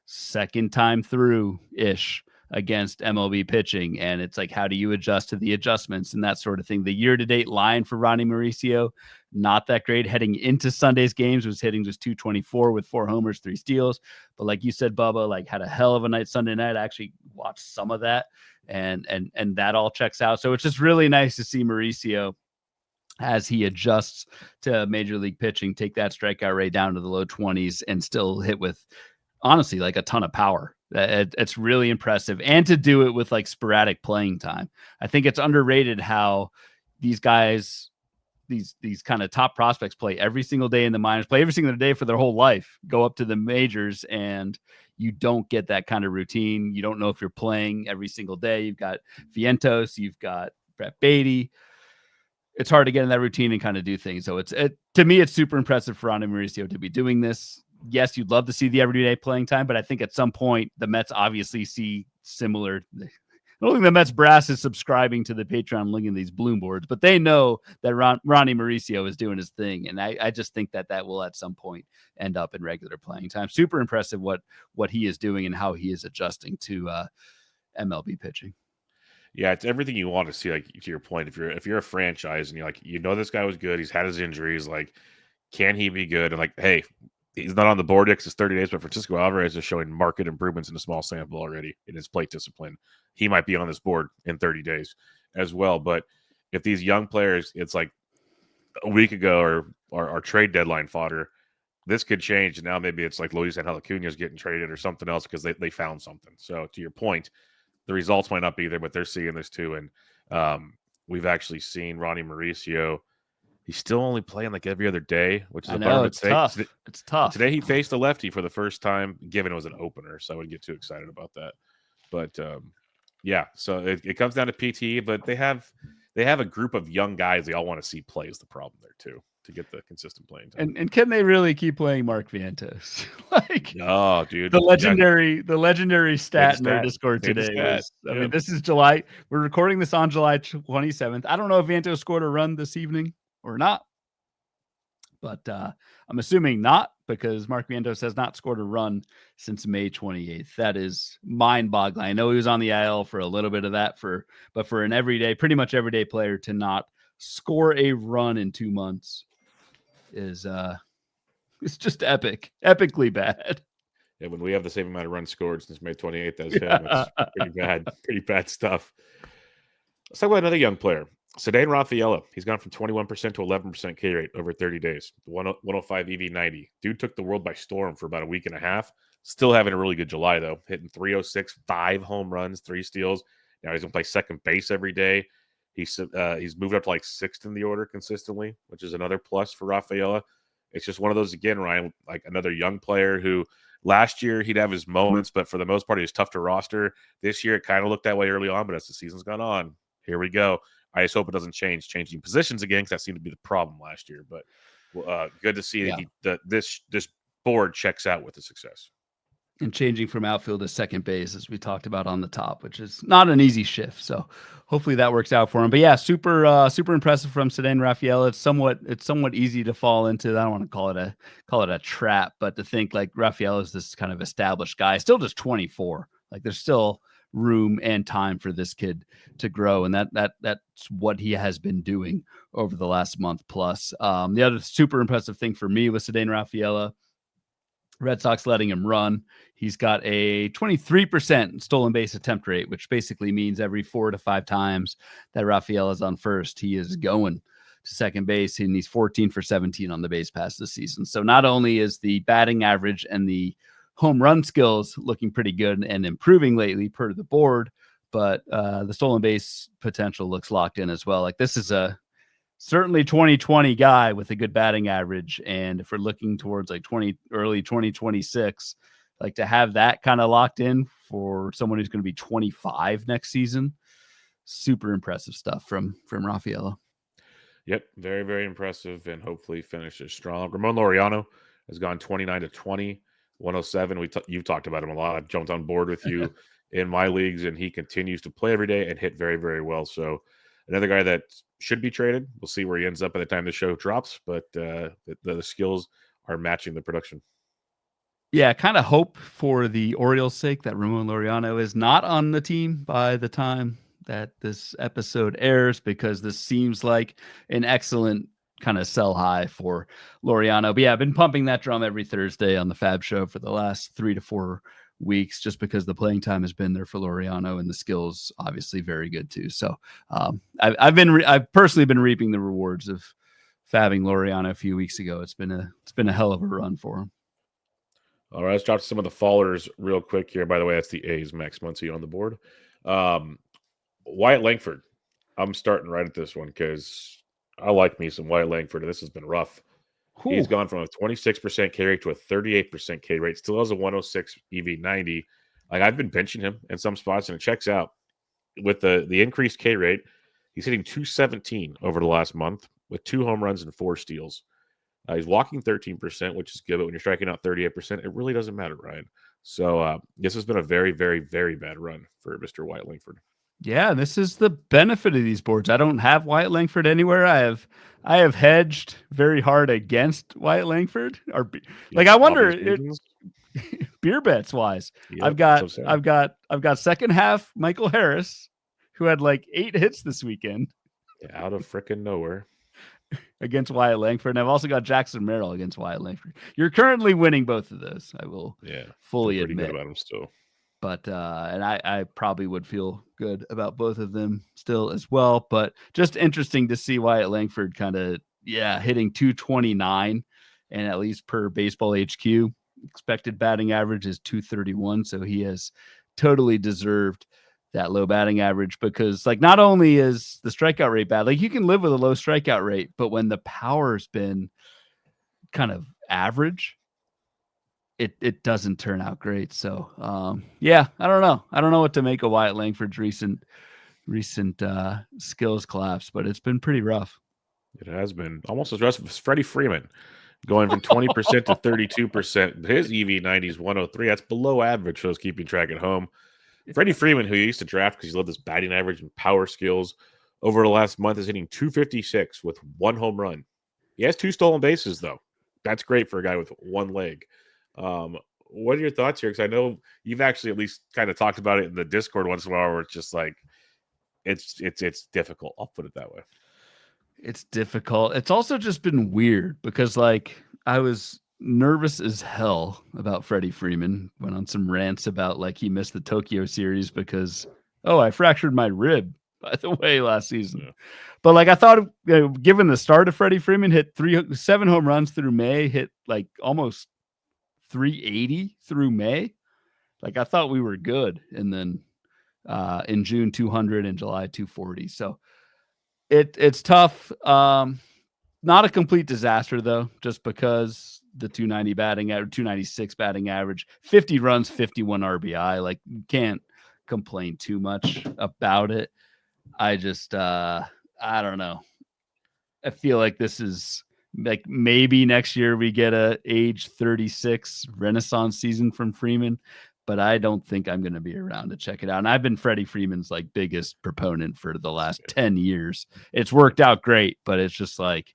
second time through ish against MLB pitching, and it's like, how do you adjust to the adjustments and that sort of thing. The year-to-date line for Ronnie Mauricio, not that great. Heading into Sunday's games, was hitting just 224 with 4 homers, 3 steals. But like you said, Bubba, like, had a hell of a night Sunday night. I actually watched some of that, and that all checks out. So it's just really nice to see Mauricio, as he adjusts to major league pitching, take that strikeout rate down to the low 20s and still hit with, honestly, like, a ton of power. It's really impressive. And to do it with, like, sporadic playing time. I think it's underrated how these guys, these kind of top prospects, play every single day in the minors, play every single day for their whole life, go up to the majors, and you don't get that kind of routine. You don't know if you're playing every single day. You've got Vientos, you've got Brett Beatty. It's hard to get in that routine and kind of do things. So to me, it's super impressive for Ronnie Mauricio to be doing this. Yes, you'd love to see the everyday playing time, but I think at some point the Mets obviously see similar. I don't think the Mets brass is subscribing to the Patreon link in these Bloom boards, but they know that Ronnie Mauricio is doing his thing. And I just think that will at some point end up in regular playing time. Super impressive what he is doing and how he is adjusting to MLB pitching. Yeah, it's everything you want to see. Like, to your point, if you're a franchise and you're like, this guy was good, he's had his injuries, like, can he be good? And, like, hey, he's not on the board because it's 30 days, but Francisco Alvarez is showing marked improvements in a small sample already in his plate discipline. He might be on this board in 30 days as well. But if these young players, it's like a week ago or trade deadline fodder, this could change. And now maybe it's like Luis Angel Acuna is getting traded or something else because they found something. So to your point, the results might not be there, but they're seeing this too. And we've actually seen Ronnie Mauricio He's still only playing like every other day, which is I a bummer. know But it's tough. It's tough. today he faced a lefty for the first time, given it was an opener, so I wouldn't get too excited about that. But yeah, so it comes down to PTE, but they have a group of young guys they all want to see play is the problem there too, to get the consistent playing time. And can they really keep playing Mark Vientos? Like No, dude. the legendary stat in our Discord Made the today stat. was, I mean, this is July. We're recording this on July 27th. I don't know if Vientos scored a run this evening or not, but I'm assuming not, because Mark Vientos has not scored a run since May 28th. That is mind-boggling. I know he was on the IL for a little bit of that, but for an pretty much everyday player to not score a run in 2 months is it's just epically bad. Yeah, when we have the same amount of runs scored since May 28th as him, it's pretty bad stuff. Let's talk about another young player, Ceddanne Rafaela. He's gone from 21% to 11% K rate over 30 days. 105 EV90. Dude took the world by storm for about a week and a half. Still having a really good July, though. Hitting 306, 5 home runs, 3 steals. Now he's going to play second base every day. He's moved up to like 6th in the order consistently, which is another plus for Rafaela. It's just one of those, again, Ryan, like another young player who last year he'd have his moments, but for the most part, he was tough to roster. This year, it kind of looked that way early on, but as the season's gone on, here we go. I just hope it doesn't changing positions again, because that seemed to be the problem last year. But good to see that this board checks out with the success. And changing from outfield to second base, as we talked about on the top, which is not an easy shift. So hopefully that works out for him. But yeah, super impressive from Ceddanne Rafaela. It's somewhat easy to fall into. I don't want to call it a trap, but to think like Rafaela is this kind of established guy, still just 24. Like there's still room and time for this kid to grow, and that's what he has been doing over the last month plus. The other super impressive thing for me was Ceddanne Rafaela. Red Sox letting him run. He's got a 23% stolen base attempt rate, which basically means every 4 to 5 times that Rafaela is on first, he is going to second base, and he's 14 for 17 on the base pass this season. So not only is the batting average and the home run skills looking pretty good and improving lately per the board, but the stolen base potential looks locked in as well. Like this is certainly 2020 guy with a good batting average. And if we're looking towards like early 2026, like to have that kind of locked in for someone who's going to be 25 next season, super impressive stuff from Rafaela. Yep. Very, very impressive, and hopefully finishes strong. Ramon Laureano has gone 29 to 20, 107. You've talked about him a lot. I've jumped on board with you in my leagues, and he continues to play every day and hit very, very well. So another guy that should be traded. We'll see where he ends up by the time the show drops, but the skills are matching the production. Yeah, kind of hope for the Orioles' sake that Ramon Laureano is not on the team by the time that this episode airs, because this seems like an excellent kind of sell high for Laureano. But yeah, I've been pumping that drum every Thursday on the Fab Show for the last 3 to 4 weeks, just because the playing time has been there for Laureano, and the skills obviously very good too. So I've personally been reaping the rewards of fabbing Laureano a few weeks ago. It's been a hell of a run for him. All right, let's drop some of the fallers real quick here. By the way, that's the A's. Max Muncy on the board. Wyatt Langford. I'm starting right at this one because I like me some Wyatt Langford. This has been rough. Ooh. He's gone from a 26% K rate to a 38% K rate. Still has a 106 EV90. Like I've been benching him in some spots, and it checks out. With the increased K rate, he's hitting 217 over the last month with 2 home runs and 4 steals. He's walking 13%, which is good, but when you're striking out 38%, it really doesn't matter, Ryan. So this has been a very, very, very bad run for Mr. Wyatt Langford. Yeah, this is the benefit of these boards. I don't have Wyatt Langford anywhere. I have hedged very hard against Wyatt Langford. Like I wonder, beer bets wise, yep, I've got second half Michael Harris, who had like 8 hits this weekend. Out of freaking nowhere. Against Wyatt Langford. And I've also got Jackson Merrill against Wyatt Langford. You're currently winning both of those. I will fully admit. Good about him still. But and I probably would feel good about both of them still as well. But just interesting to see Wyatt Langford kind of hitting 229, and at least per Baseball HQ, expected batting average is 231. So he has totally deserved that low batting average, because like not only is the strikeout rate bad, like you can live with a low strikeout rate, but when the power's been kind of average, it doesn't turn out great. So yeah, I don't know. I don't know what to make of Wyatt Langford's recent skills collapse, but it's been pretty rough. It has been almost as rough as Freddie Freeman, going from 20% to 32%. His EV90 is 103. That's below average. For those keeping track at home. Freddie Freeman, who you used to draft because he loved this batting average and power skills, over the last month is hitting 256 with 1 home run. He has 2 stolen bases, though. That's great for a guy with 1 leg. What are your thoughts here? Because I know you've actually at least kind of talked about it in the Discord once in a while, where it's just like it's difficult. I'll put it that way. It's difficult. It's also just been weird because like I was nervous as hell about Freddie Freeman. Went on some rants about like he missed the Tokyo series because I fractured my rib, by the way, last season. Yeah. But like I thought, given the start of Freddie Freeman, hit 7 home runs through May, hit like almost 380 through May. Like I thought we were good, and then in June 200 and July 240. So it's tough. Not a complete disaster though, just because the 290 batting average, 296 batting average, 50 runs, 51 RBI. Like you can't complain too much about it. I just I don't know. I feel like this is like maybe next year we get a age 36 renaissance season from Freeman, but I don't think I'm going to be around to check it out. And I've been Freddie Freeman's like biggest proponent for the last 10 years. It's worked out great, but it's just like,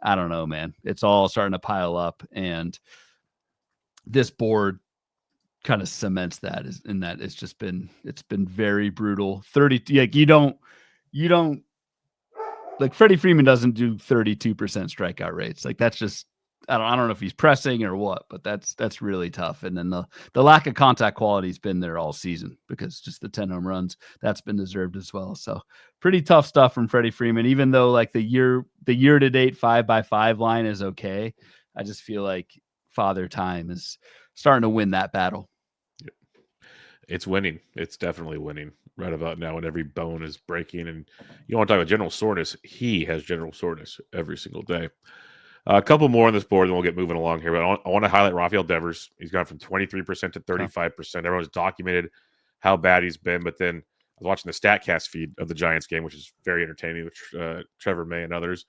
I don't know, man. It's all starting to pile up, and this board kind of cements that in that it's been very brutal. 30, like you don't like Freddie Freeman doesn't do 32% strikeout rates. Like that's just, I don't know if he's pressing or what, but that's really tough. And then the lack of contact quality has been there all season because just the 10 home runs, that's been deserved as well. So pretty tough stuff from Freddie Freeman, even though like the year to date 5x5 line is okay. I just feel like Father Time is starting to win that battle. It's winning. It's definitely winning right about now, and every bone is breaking. And you want to talk about general soreness? He has general soreness every single day. A couple more on this board, and we'll get moving along here. But I want to highlight Rafael Devers. He's gone from 23% to 35%. Everyone's documented how bad he's been. But then I was watching the StatCast feed of the Giants game, which is very entertaining with Trevor May and others.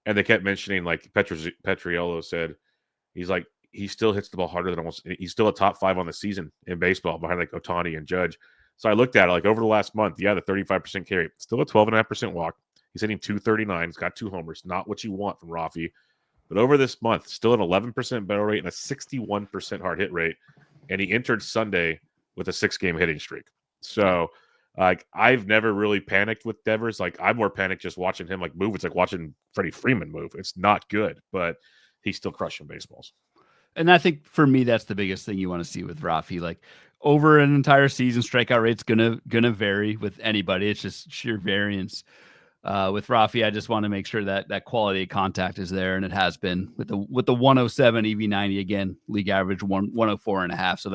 And they kept mentioning, like Petriello said, he's like, he still hits the ball harder than almost. He's still a top 5 on the season in baseball behind like Ohtani and Judge. So I looked at it like over the last month. Yeah, the 35% carry, still a 12.5% walk. He's hitting 239. He's got 2 homers. Not what you want from Rafi. But over this month, still an 11% barrel rate and a 61% hard hit rate. And he entered Sunday with a 6-game hitting streak. So, like, I've never really panicked with Devers. Like, I'm more panicked just watching him, like, move. It's like watching Freddie Freeman move. It's not good, but he's still crushing baseballs. And I think for me, that's the biggest thing you want to see with Rafi. Like, over an entire season, strikeout rate's gonna vary with anybody. It's just sheer variance. With Rafi, I just want to make sure that quality of contact is there, and it has been with the 107 EV90 again, league average 104.5. So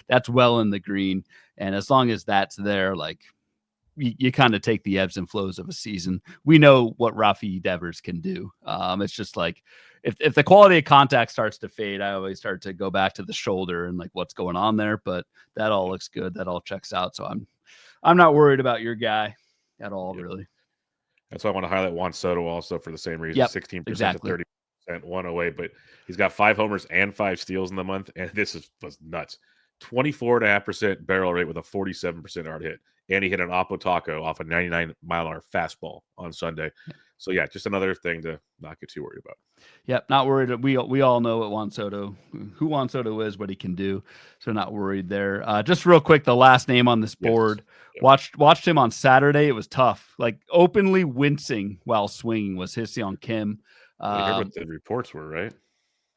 that's well in the green, and as long as that's there, like you kind of take the ebbs and flows of a season. We know what Rafi Devers can do. It's just like if the quality of contact starts to fade, I always start to go back to the shoulder and like what's going on there. But that all looks good. That all checks out. So I'm not worried about your guy at all, really. That's why I want to highlight Juan Soto also for the same reason. 16% exactly. to 30%, 108. But he's got 5 homers and 5 steals in the month, and this was nuts. 24.5% barrel rate with a 47% hard hit. And he hit an Oppo Taco off a 99-mile-an-hour fastball on Sunday. So, yeah, just another thing to not get too worried about. Yep, not worried. We all know what who Juan Soto is, what he can do. So not worried there. Just real quick, the last name on this board. Yes. Yep. Watched him on Saturday. It was tough. Like openly wincing while swinging was Hye-Seong Kim. You heard what the reports were, right?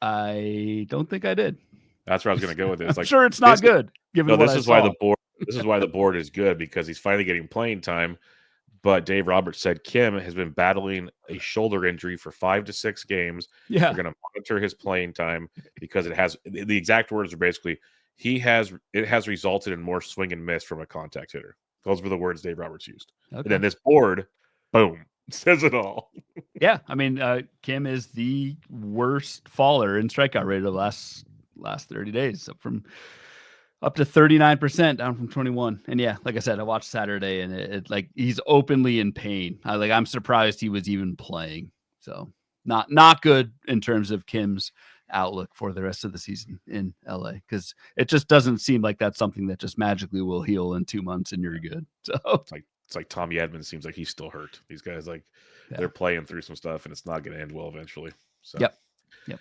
I don't think I did. That's where I was going to go with this. Like, sure, it's not good. This is why the board is good, because he's finally getting playing time. But Dave Roberts said Kim has been battling a shoulder injury for 5 to 6 games. Yeah, we're going to monitor his playing time because it has, the exact words are basically, it has resulted in more swing and miss from a contact hitter. Those were the words Dave Roberts used. Okay. And then this board, boom, says it all. Yeah, I mean, Kim is the worst faller in strikeout rate of the last 30 days, up to 39%, down from 21. And yeah, like I said, I watched Saturday, and it like he's openly in pain. I'm surprised he was even playing. So not good in terms of Kim's outlook for the rest of the season in LA, because it just doesn't seem like that's something that just magically will heal in 2 months and you're good. So it's like Tommy Edmonds seems like he's still hurt. These guys they're playing through some stuff, and it's not going to end well eventually. So Yep.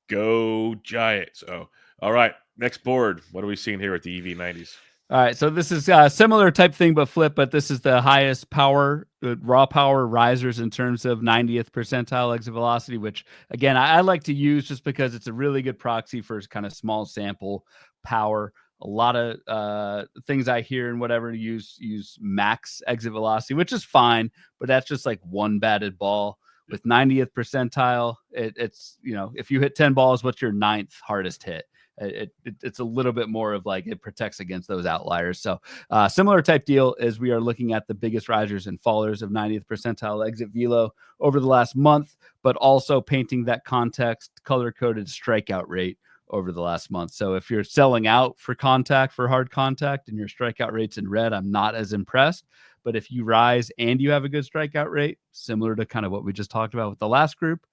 Go Giants. Oh, all right. Next board. What are we seeing here at the EV90s? All right, so this is a similar type thing, but flip. But this is the highest power, raw power risers in terms of 90th percentile exit velocity, which again I like to use just because it's a really good proxy for kind of small sample power. A lot of things I hear and whatever use max exit velocity, which is fine, but that's just like one batted ball. With 90th percentile, it's if you hit 10 balls, what's your 9th hardest hit? It's a little bit more of like it protects against those outliers. So similar type deal as we are looking at the biggest risers and fallers of 90th percentile exit velo over the last month, but also painting that context color-coded strikeout rate over the last month. So if you're selling out for hard contact, and your strikeout rate's in red, I'm not as impressed. But if you rise and you have a good strikeout rate, similar to kind of what we just talked about with the last group,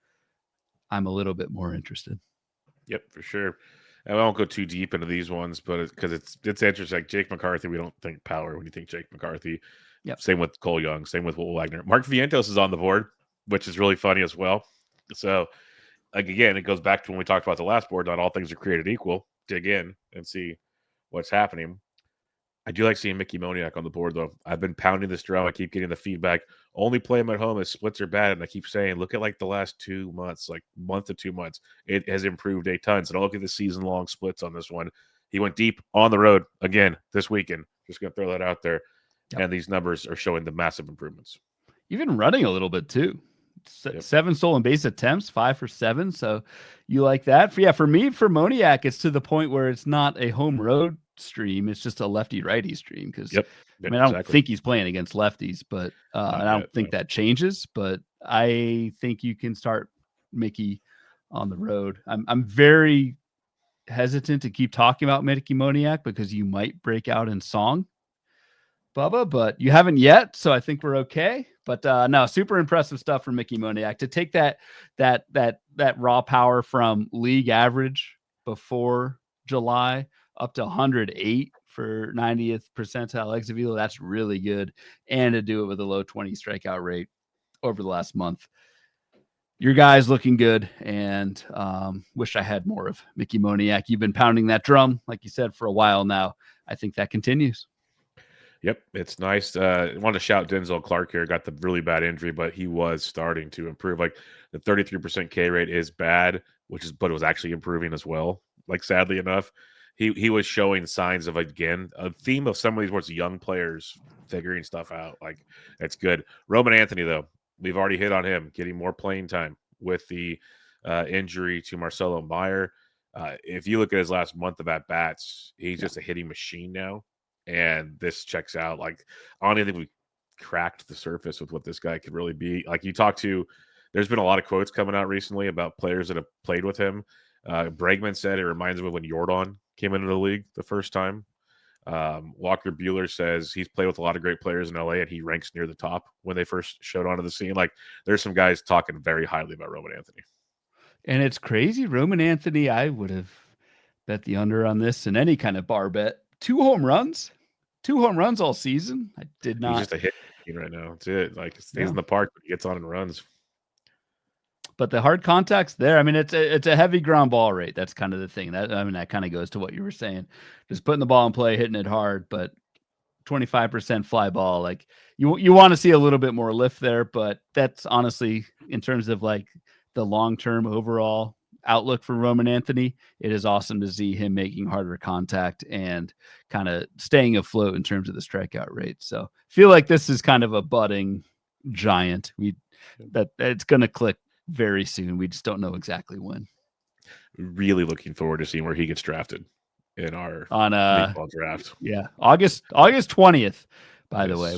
I'm a little bit more interested. Yep, for sure. And I won't go too deep into these ones, but because it's interesting. Like Jake McCarthy, we don't think power when you think Jake McCarthy. Yep. Same with Cole Young. Same with Will Wagner. Mark Vientos is on the board, which is really funny as well. So, like again, it goes back to when we talked about the last board. Not all things are created equal. Dig in and see what's happening. I do like seeing Mickey Moniak on the board, though. I've been pounding this drum. I keep getting the feedback. Only play him at home as splits are bad. And I keep saying, look at like the last 2 months, like month to 2 months. It has improved a ton. So don't look at the season-long splits on this one. He went deep on the road again this weekend. Just going to throw that out there. Yep. And these numbers are showing the massive improvements. Even running a little bit, too. 7 stolen base attempts, 5 for 7. So you like that? For me, for Moniak, it's to the point where it's not a home road stream. It's just a lefty righty stream. Because I don't think he's playing against lefties, but I don't think that changes. But I think you can start Mickey on the road. I'm very hesitant to keep talking about Mickey Moniak because you might break out in song, Bubba, but you haven't yet, so I think we're okay. But no, super impressive stuff from Mickey Moniak to take that raw power from league average before July up to 108 for 90th percentile exit velo. That's really good, and to do it with a low 20 strikeout rate over the last month. Your guy's looking good, and wish I had more of Mickey Moniak. You've been pounding that drum, like you said, for a while now. I think that continues. Yep, it's nice. I wanted to shout Denzel Clark here. Got the really bad injury, but he was starting to improve. Like the 33% K rate is bad, but it was actually improving as well. Like sadly enough, he was showing signs of, again, a theme of some of these where it's young players figuring stuff out. Like it's good. Roman Anthony, though, we've already hit on him getting more playing time with the injury to Marcelo Meyer. If you look at his last month of at bats, he's just a hitting machine now. And this checks out. Like, I don't even think we cracked the surface with what this guy could really be. Like, there's been a lot of quotes coming out recently about players that have played with him. Bregman said it reminds him of when Jordan came into the league the first time. Walker Buehler says he's played with a lot of great players in LA, and he ranks near the top when they first showed onto the scene. Like, there's some guys talking very highly about Roman Anthony. And it's crazy. Roman Anthony, I would have bet the under on this in any kind of bar bet. 2 home runs all season. I did not. He's just a hit right now. That's it. Like, it stays in the park, but he gets on and runs. But the hard contact's there. I mean, it's a heavy ground ball rate. That's kind of the thing. That kind of goes to what you were saying. Just putting the ball in play, hitting it hard, but 25% fly ball. Like you want to see a little bit more lift there, but that's honestly, in terms of like the long-term overall outlook for Roman Anthony, it is awesome to see him making harder contact and kind of staying afloat in terms of the strikeout rate. So feel like this is kind of a budding giant. That it's going to click very soon. We just don't know exactly when. Really looking forward to seeing where he gets drafted in our on baseball draft. Yeah, August 20th. By the way,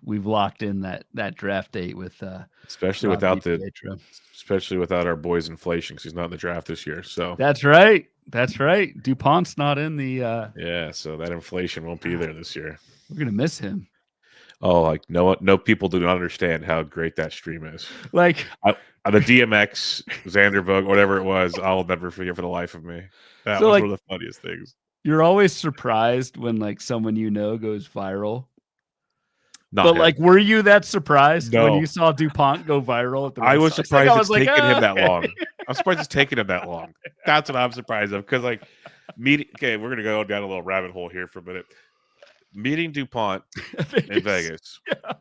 we've locked in that draft date with especially Rob without DiPietro. especially without our boy's inflation because he's not in the draft this year. So That's right. That's right. DuPont's not in the. yeah, so that inflation won't be there this year. We're gonna miss him. Oh, like no people do not understand how great that stream is. Like The DMX Xander Vogue, whatever it was, I'll never forget for the life of me. That So, was like, one of the funniest things. you're always surprised when like someone goes viral. Not But him. like, were you that surprised when No. you saw DuPont go viral at the I Red was Sox? surprised Like, I it's was like, taken him that okay. long. I'm surprised it's taken him that long. That's what I'm surprised of. Because like meeting, okay, we're gonna go down a little rabbit hole here for a minute. Meeting DuPont in Vegas, Yeah.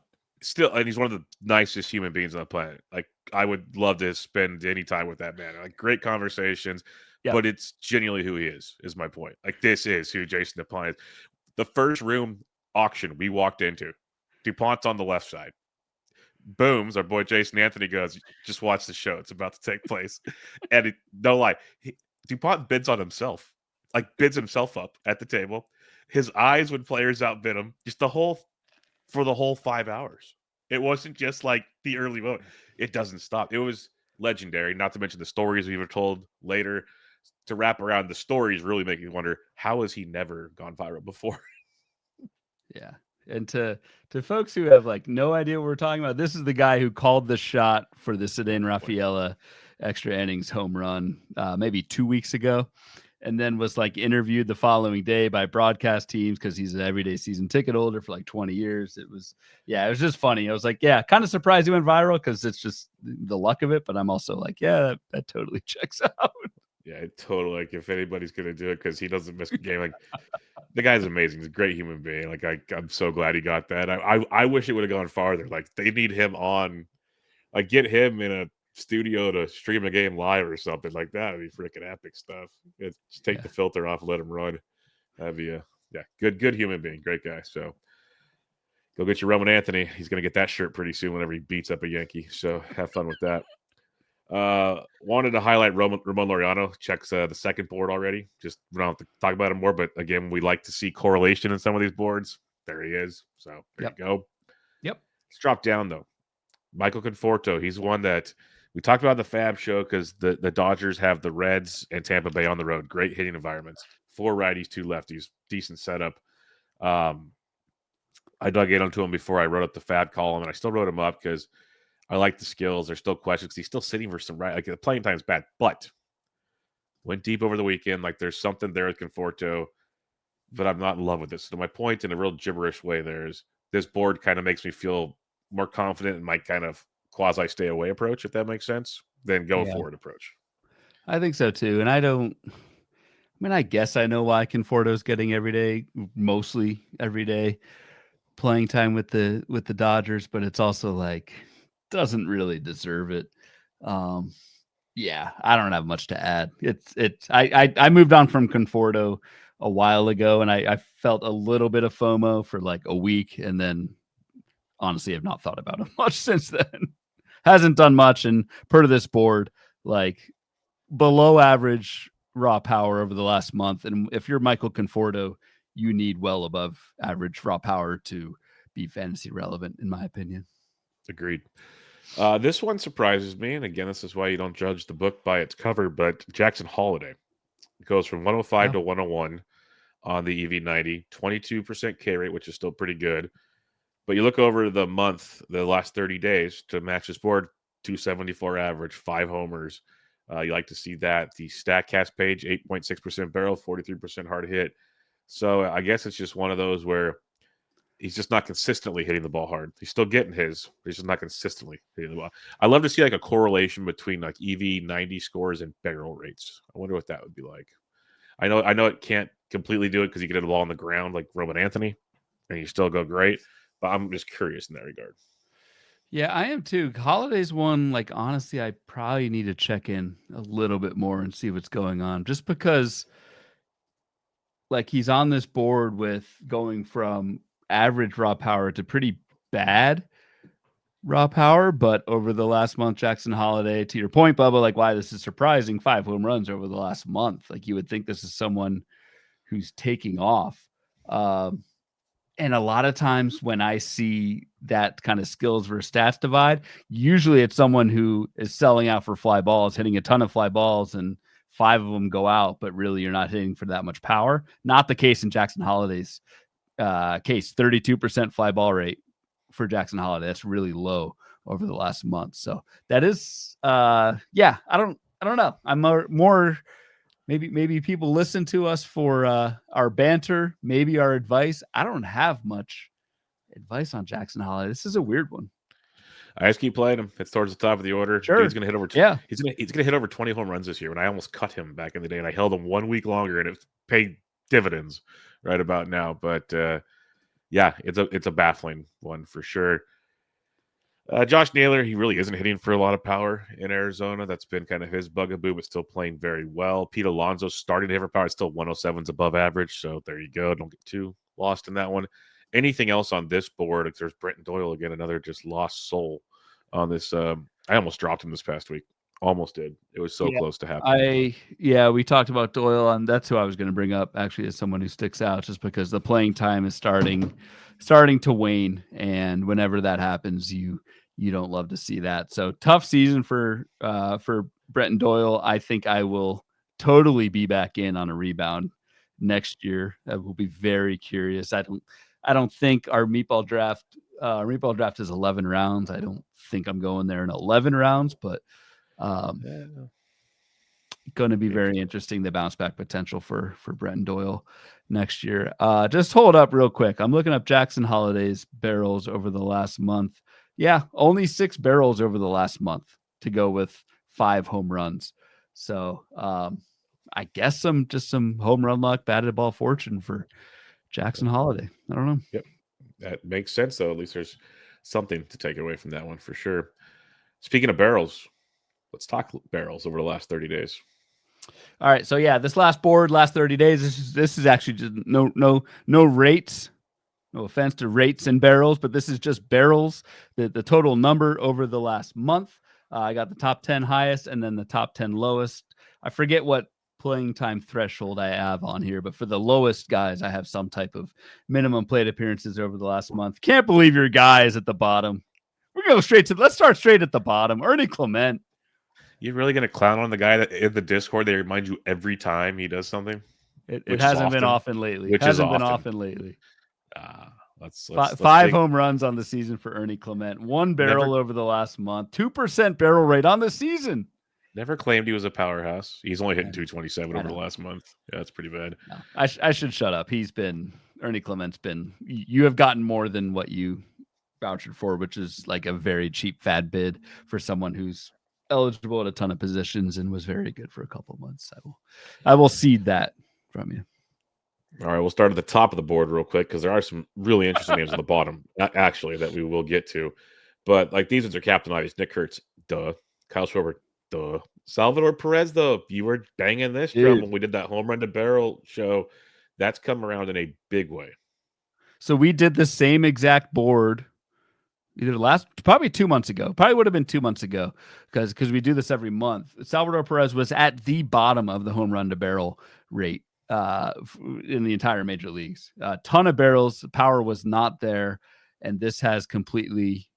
still, and he's one of the nicest human beings on the planet. Like I would love to spend any time with that man. Like great conversations, Yep. but it's genuinely who he is my point. Like this is who Jason DuPont is. The first room auction we walked into, DuPont's on the left side. Booms, our boy Jason Anthony goes, just watch the show. It's about to take place. And no lie, DuPont bids on himself, like bids himself up at the table. His eyes when players outbid him, just for the whole 5 hours. It wasn't just like the early vote. It doesn't stop. It was legendary, not to mention the stories we were told later. To wrap around, the stories really make you wonder, how has he never gone viral before? Yeah. And to folks who have like no idea what we're talking about, this is the guy who called the shot for the Ceddanne Rafaela extra innings home run maybe 2 weeks ago, and then was like interviewed the following day by broadcast teams because he's an everyday season ticket holder for like 20 years. It was just funny. I was like, yeah, kind of surprised he went viral because it's just the luck of it. But I'm also like, yeah, that totally checks out. Yeah, totally. Like if anybody's gonna do it, because he doesn't miss a game. Like the guy's amazing. He's a great human being. Like I'm so glad he got that. I wish it would have gone farther. Like they need him on, like get him in a studio to stream a game live or something like that. Would be freaking epic stuff. Just take the filter off, let him run. That'd be good human being, great guy. So go get your Roman Anthony. He's gonna get that shirt pretty soon whenever he beats up a Yankee. So have fun with that. Wanted to highlight Ramon Laureano. Checks the second board already. Just we don't have to talk about him more, but again, we like to see correlation in some of these boards. There he is. So there you go. Yep. Let's drop down though. Michael Conforto. He's one that we talked about the Fab show because the Dodgers have the Reds and Tampa Bay on the road. Great hitting environments. 4 righties, 2 lefties. Decent setup. I dug into him before I wrote up the Fab column, and I still wrote him up because I like the skills. There's still questions. He's still sitting for some right. Like the playing time's bad, but went deep over the weekend. Like there's something there with Conforto, but I'm not in love with this. So my point in a real gibberish way there is this board kind of makes me feel more confident in my kind of quasi stay away approach, if that makes sense, than go forward approach. I think so too. And I guess I know why Conforto's getting mostly every day playing time with the Dodgers, but it's also like doesn't really deserve it. I don't have much to add. I moved on from Conforto a while ago, and I felt a little bit of FOMO for like a week, and then honestly I've not thought about it much since then. Hasn't done much, and per this board, like below average raw power over the last month. And if you're Michael Conforto, you need well above average raw power to be fantasy relevant, in my opinion. Agreed. This one surprises me, and again, this is why you don't judge the book by its cover, but Jackson Holiday goes from 105 to 101 on the EV90, 22% K rate, which is still pretty good. But you look over the month, the last 30 days to match this board, 274 average, 5 homers. You like to see that. The StatCast page, 8.6% barrel, 43% hard hit. So I guess it's just one of those where he's just not consistently hitting the ball hard. He's still getting his, but he's just not consistently hitting the ball. I love to see like a correlation between like EV90 scores and barrel rates. I wonder what that would be like. I know it can't completely do it because you get the ball on the ground like Roman Anthony, and you still go great. But I'm just curious in that regard. Yeah, I am too. Holiday's one, like, honestly, I probably need to check in a little bit more and see what's going on. Just because, like, he's on this board with going from average raw power to pretty bad raw power. But over the last month, Jackson Holiday, to your point, Bubba, like, why this is surprising, 5 home runs over the last month. Like, you would think this is someone who's taking off. And a lot of times when I see that kind of skills versus stats divide, usually it's someone who is selling out for fly balls, hitting a ton of fly balls, and 5 of them go out, but really you're not hitting for that much power. Not the case in Jackson Holiday's case. 32% fly ball rate for Jackson Holiday. That's really low over the last month. So that is, yeah, I don't know. I'm more maybe people listen to us for our banter, maybe our advice. I don't have much advice on Jackson Holiday. This is a weird one. I just keep playing him. It's towards the top of the order. Sure. Dude's gonna hit over. Yeah. He's gonna hit over 20 home runs this year. And I almost cut him back in the day, and I held him 1 week longer, and it paid dividends right about now. But yeah, it's a baffling one for sure. Josh Naylor, he really isn't hitting for a lot of power in Arizona. That's been kind of his bugaboo, but still playing very well. Pete Alonso's starting to hit for power. It's still 107's above average. So there you go. Don't get too lost in that one. Anything else on this board? Like there's Brenton Doyle again, another just lost soul on this. I almost dropped him this past week. Almost did. It was so close to happening. We talked about Doyle, and that's who I was going to bring up actually as someone who sticks out, just because the playing time is starting to wane, and whenever that happens, you don't love to see that. So tough season for Brenton Doyle. I think I will totally be back in on a rebound next year. I will be very curious. I don't think our meatball draft is 11 rounds. I don't think I'm going there in 11 rounds, but going to be very interesting, the bounce back potential for Brenton Doyle next year. Just hold up real quick. I'm looking up Jackson Holiday's barrels over the last month. Yeah, only 6 barrels over the last month to go with 5 home runs. So I guess some home run luck, batted ball fortune for Jackson Holiday. I don't know. Yep, that makes sense though. At least there's something to take away from that one for sure. Speaking of barrels, let's talk barrels over the last 30 days. All right, so yeah, this last board, last 30 days, this is actually just no rates. No offense to rates and barrels, but this is just barrels, the total number over the last month. I got the top 10 highest and then the top 10 lowest. I forget what playing time threshold I have on here, but for the lowest guys, I have some type of minimum plate appearances over the last month. Can't believe your guy is at the bottom. We're going to go let's start straight at the bottom. Ernie Clement. You're really going to clown on the guy that in the Discord that reminds you every time he does something? It hasn't been often lately. Which hasn't is been often. often lately. Let's 5 home runs on the season for Ernie Clement. 1 barrel over the last month. 2% barrel rate on the season. Never claimed he was a powerhouse. He's only hitting 227 over the last month. Yeah, that's pretty bad. No, I should shut up. Ernie Clement's been. You have gotten more than what you vouched for, which is like a very cheap fad bid for someone who's eligible at a ton of positions and was very good for a couple of months. I will cede that from you. All right, we'll start at the top of the board real quick because there are some really interesting names at the bottom, actually, that we will get to. But like these ones are captain obvious. Nick Kurtz, duh. Kyle Schwarber, duh. Salvador Perez, though. You were banging this drum when we did that home run to barrel show. That's come around in a big way. So we did the same exact board probably 2 months ago. Probably would have been 2 months ago because we do this every month. Salvador Perez was at the bottom of the home run to barrel rate in the entire major leagues. A ton of barrels. Power was not there. And this has completely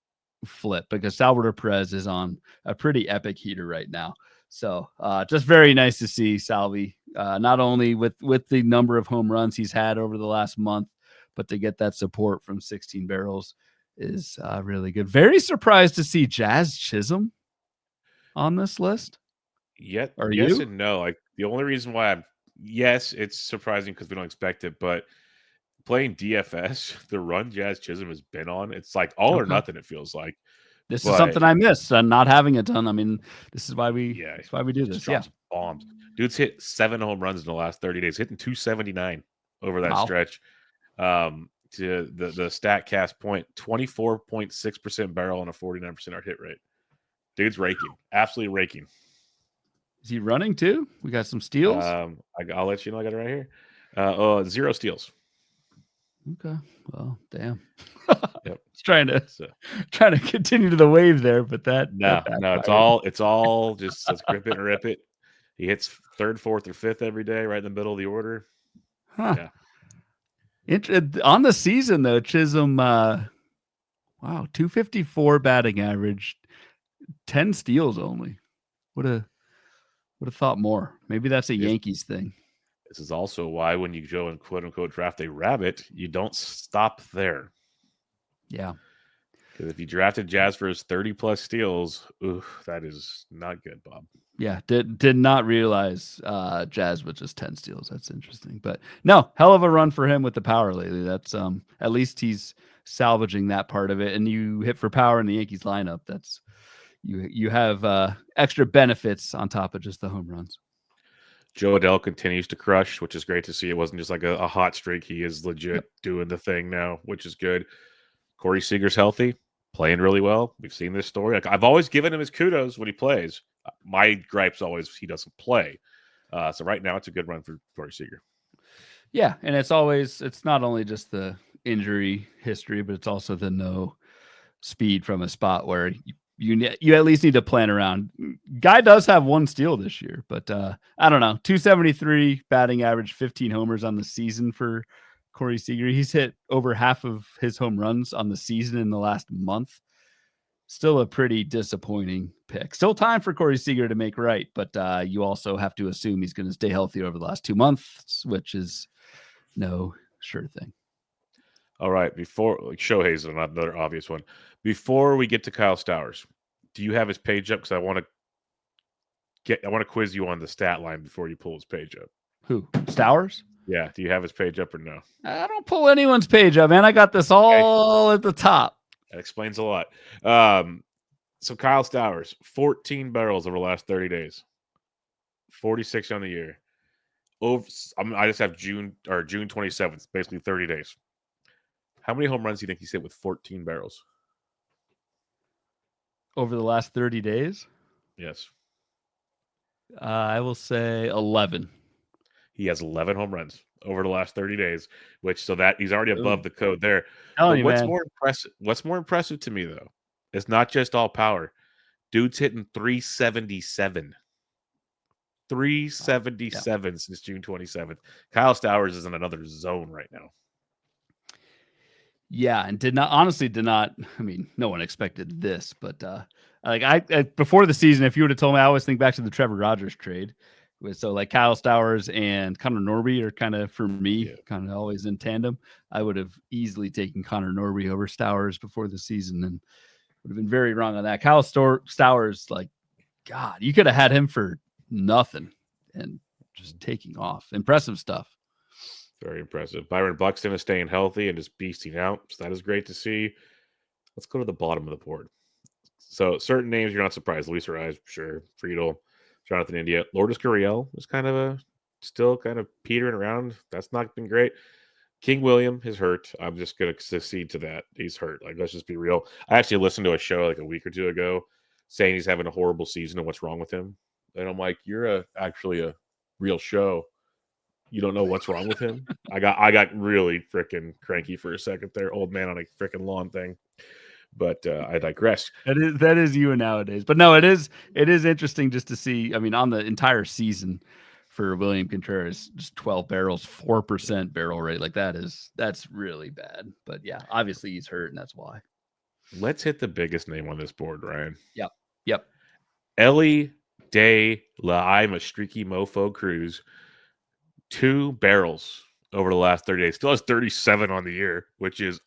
flipped because Salvador Perez is on a pretty epic heater right now. So just very nice to see Salvi, not only with the number of home runs he's had over the last month, but to get that support from 16 barrels is really good. Very surprised to see Jazz Chisholm on this list. Yes you? And no. Like the only reason why yes, it's surprising because we don't expect it, but playing DFS, the run Jazz Chisholm has been on, it's like all or nothing. It feels like this is something I missed, and not having it done. I mean, this is why we do this. Yeah, bombs. Dude's hit 7 home runs in the last 30 days, hitting 279 over that stretch. To the StatCast point, 24.6% barrel and a 49% hard hit rate. Dude's raking, absolutely raking. Is he running too? We got some steals. I'll let you know. I got it right here. 0 steals. Okay. Well, damn. Yep. trying to continue to the wave there, but no, it's all just let's grip it and rip it. He hits 3rd, 4th, or 5th every day, right in the middle of the order. Huh. Yeah. On the season though, Chisholm, wow, 254 batting average, 10 steals only. Would have thought more. Maybe that's a Yankees thing. This is also why when you go and quote unquote draft a rabbit, you don't stop there. Yeah. Because if you drafted Jazz for his 30 plus steals, that is not good, Bob. Yeah, did not realize Jazz with just 10 steals. That's interesting. But no, hell of a run for him with the power lately. That's at least he's salvaging that part of it. And you hit for power in the Yankees lineup. That's you have extra benefits on top of just the home runs. Joe Adele continues to crush, which is great to see. It wasn't just like a hot streak. He is legit doing the thing now, which is good. Corey Seager's healthy, playing really well. We've seen this story. Like I've always given him his kudos when he plays. My gripe's always he doesn't play. So right now it's a good run for Corey Seager. Yeah, and it's not only just the injury history, but it's also the no speed from a spot where you at least need to plan around. Guy does have one steal this year, but I don't know. 273 batting average, 15 homers on the season for Corey Seager. He's hit over half of his home runs on the season in the last month. Still a pretty disappointing pick. Still time for Corey Seager to make right, but you also have to assume he's going to stay healthy over the last 2 months, which is no sure thing. All right, before Shohei's another obvious one. Before we get to Kyle Stowers, do you have his page up? Because I want to quiz you on the stat line before you pull his page up. Who? Stowers? Yeah. Do you have his page up or no? I don't pull anyone's page up, man. I got this all at the top. That explains a lot. So Kyle Stowers, 14 barrels over the last 30 days, 46 on the year. I just have June 27th, basically 30 days. How many home runs do you think he's hit with 14 barrels? Over the last 30 days? Yes. I will say 11. He has 11 home runs over the last 30 days, so that he's already above the code there. But What's more impressive to me, though, it's not just all power. Dude's hitting 377. 377 since June 27th. Kyle Stowers is in another zone right now. Yeah, and honestly did not. I mean, no one expected this, but I before the season, if you would have told me, I always think back to the Trevor Rogers trade. So like Kyle Stowers and Connor Norby are kind of, for me, kind of always in tandem. I would have easily taken Connor Norby over Stowers before the season and would have been very wrong on that. Kyle Stowers, like, God, you could have had him for nothing and just taking off. Impressive stuff. Very impressive. Byron Buxton is staying healthy and just beasting out. So that is great to see. Let's go to the bottom of the board. So certain names you're not surprised. Luis Ariz, sure. Friedel, Jonathan India. Lourdes Gurriel is still kind of petering around. That's not been great. King William is hurt. I'm just going to succeed to that. He's hurt. Like, let's just be real. I actually listened to a show like a week or two ago saying he's having a horrible season and what's wrong with him. And I'm like, you're actually a real show. You don't know what's wrong with him. I got really freaking cranky for a second there, old man on a freaking lawn thing. But I digress. That is you nowadays. But no, it is interesting just to see. I mean, on the entire season for William Contreras, just 12 barrels, 4% barrel rate. Like that's really bad. But yeah, obviously he's hurt, and that's why. Let's hit the biggest name on this board, Ryan. Yep. Ellie De La I'm a Streaky Mofo Cruz. 2 barrels over the last 30 days. Still has 37 on the year, which is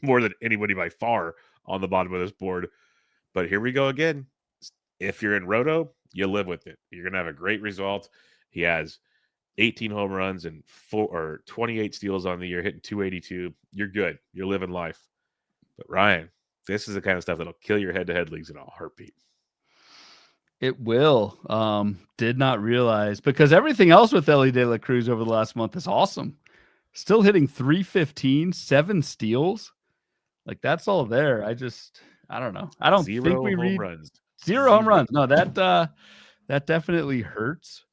more than anybody by far on the bottom of this board. But here we go again. If you're in Roto, you live with it. You're going to have a great result. He has 18 home runs and 28 steals on the year, hitting 282. You're good. You're living life. But Ryan, this is the kind of stuff that'll kill your head-to-head leagues in a heartbeat. It will. Did not realize, because everything else with Ellie De La Cruz over the last month is awesome. Still hitting 315, 7 steals. Like, that's all there. I don't know. I don't think we read zero home runs. No, that definitely hurts.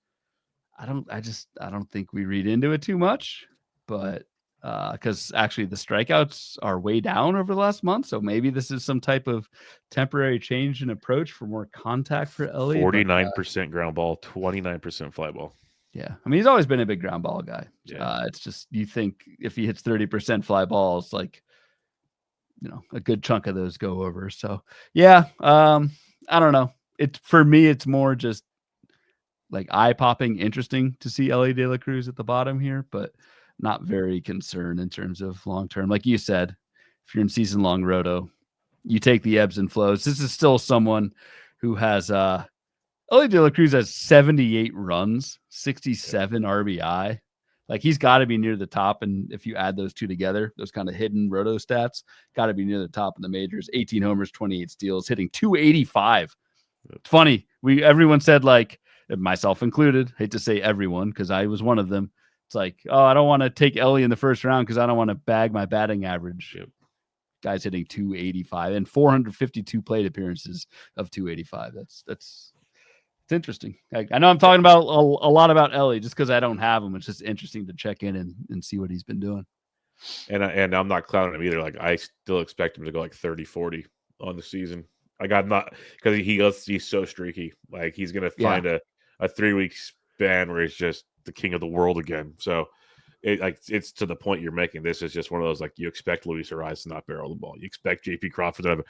I don't think we read into it too much, but because actually the strikeouts are way down over the last month. So maybe this is some type of temporary change in approach for more contact for Ellie. 49% ground ball, 29% fly ball. Yeah. I mean, he's always been a big ground ball guy. Yeah. It's just, you think if he hits 30% fly balls, like, a good chunk of those go over. So yeah, I don't know. It's for me, it's more just like eye popping, interesting to see Ellie De La Cruz at the bottom here, but not very concerned in terms of long term. Like you said, if you're in season long roto, you take the ebbs and flows. This is still someone who has Ellie De La Cruz has 78 runs, 67 RBI. Like he's got to be near the top. And if you add those two together, those kind of hidden roto stats, got to be near the top in the majors. 18 homers, 28 steals, hitting 285. It's funny. Everyone said, like, myself included, hate to say everyone because I was one of them. It's like, oh, I don't want to take Ellie in the first round because I don't want to bag my batting average. Yep. Guy's hitting 285 and 452 plate appearances of 285. It's interesting. I know I'm talking about a lot about Ellie just because I don't have him. It's just interesting to check in and see what he's been doing. And I'm not clowning him either. Like I still expect him to go like 30-40 on the season. Like I'm not, because he's so streaky. Like he's gonna find a 3-week span where he's just the king of the world again. So it's to the point you're making. This is just one of those, like, you expect Luis Ariz to not barrel the ball. You expect JP Crawford to have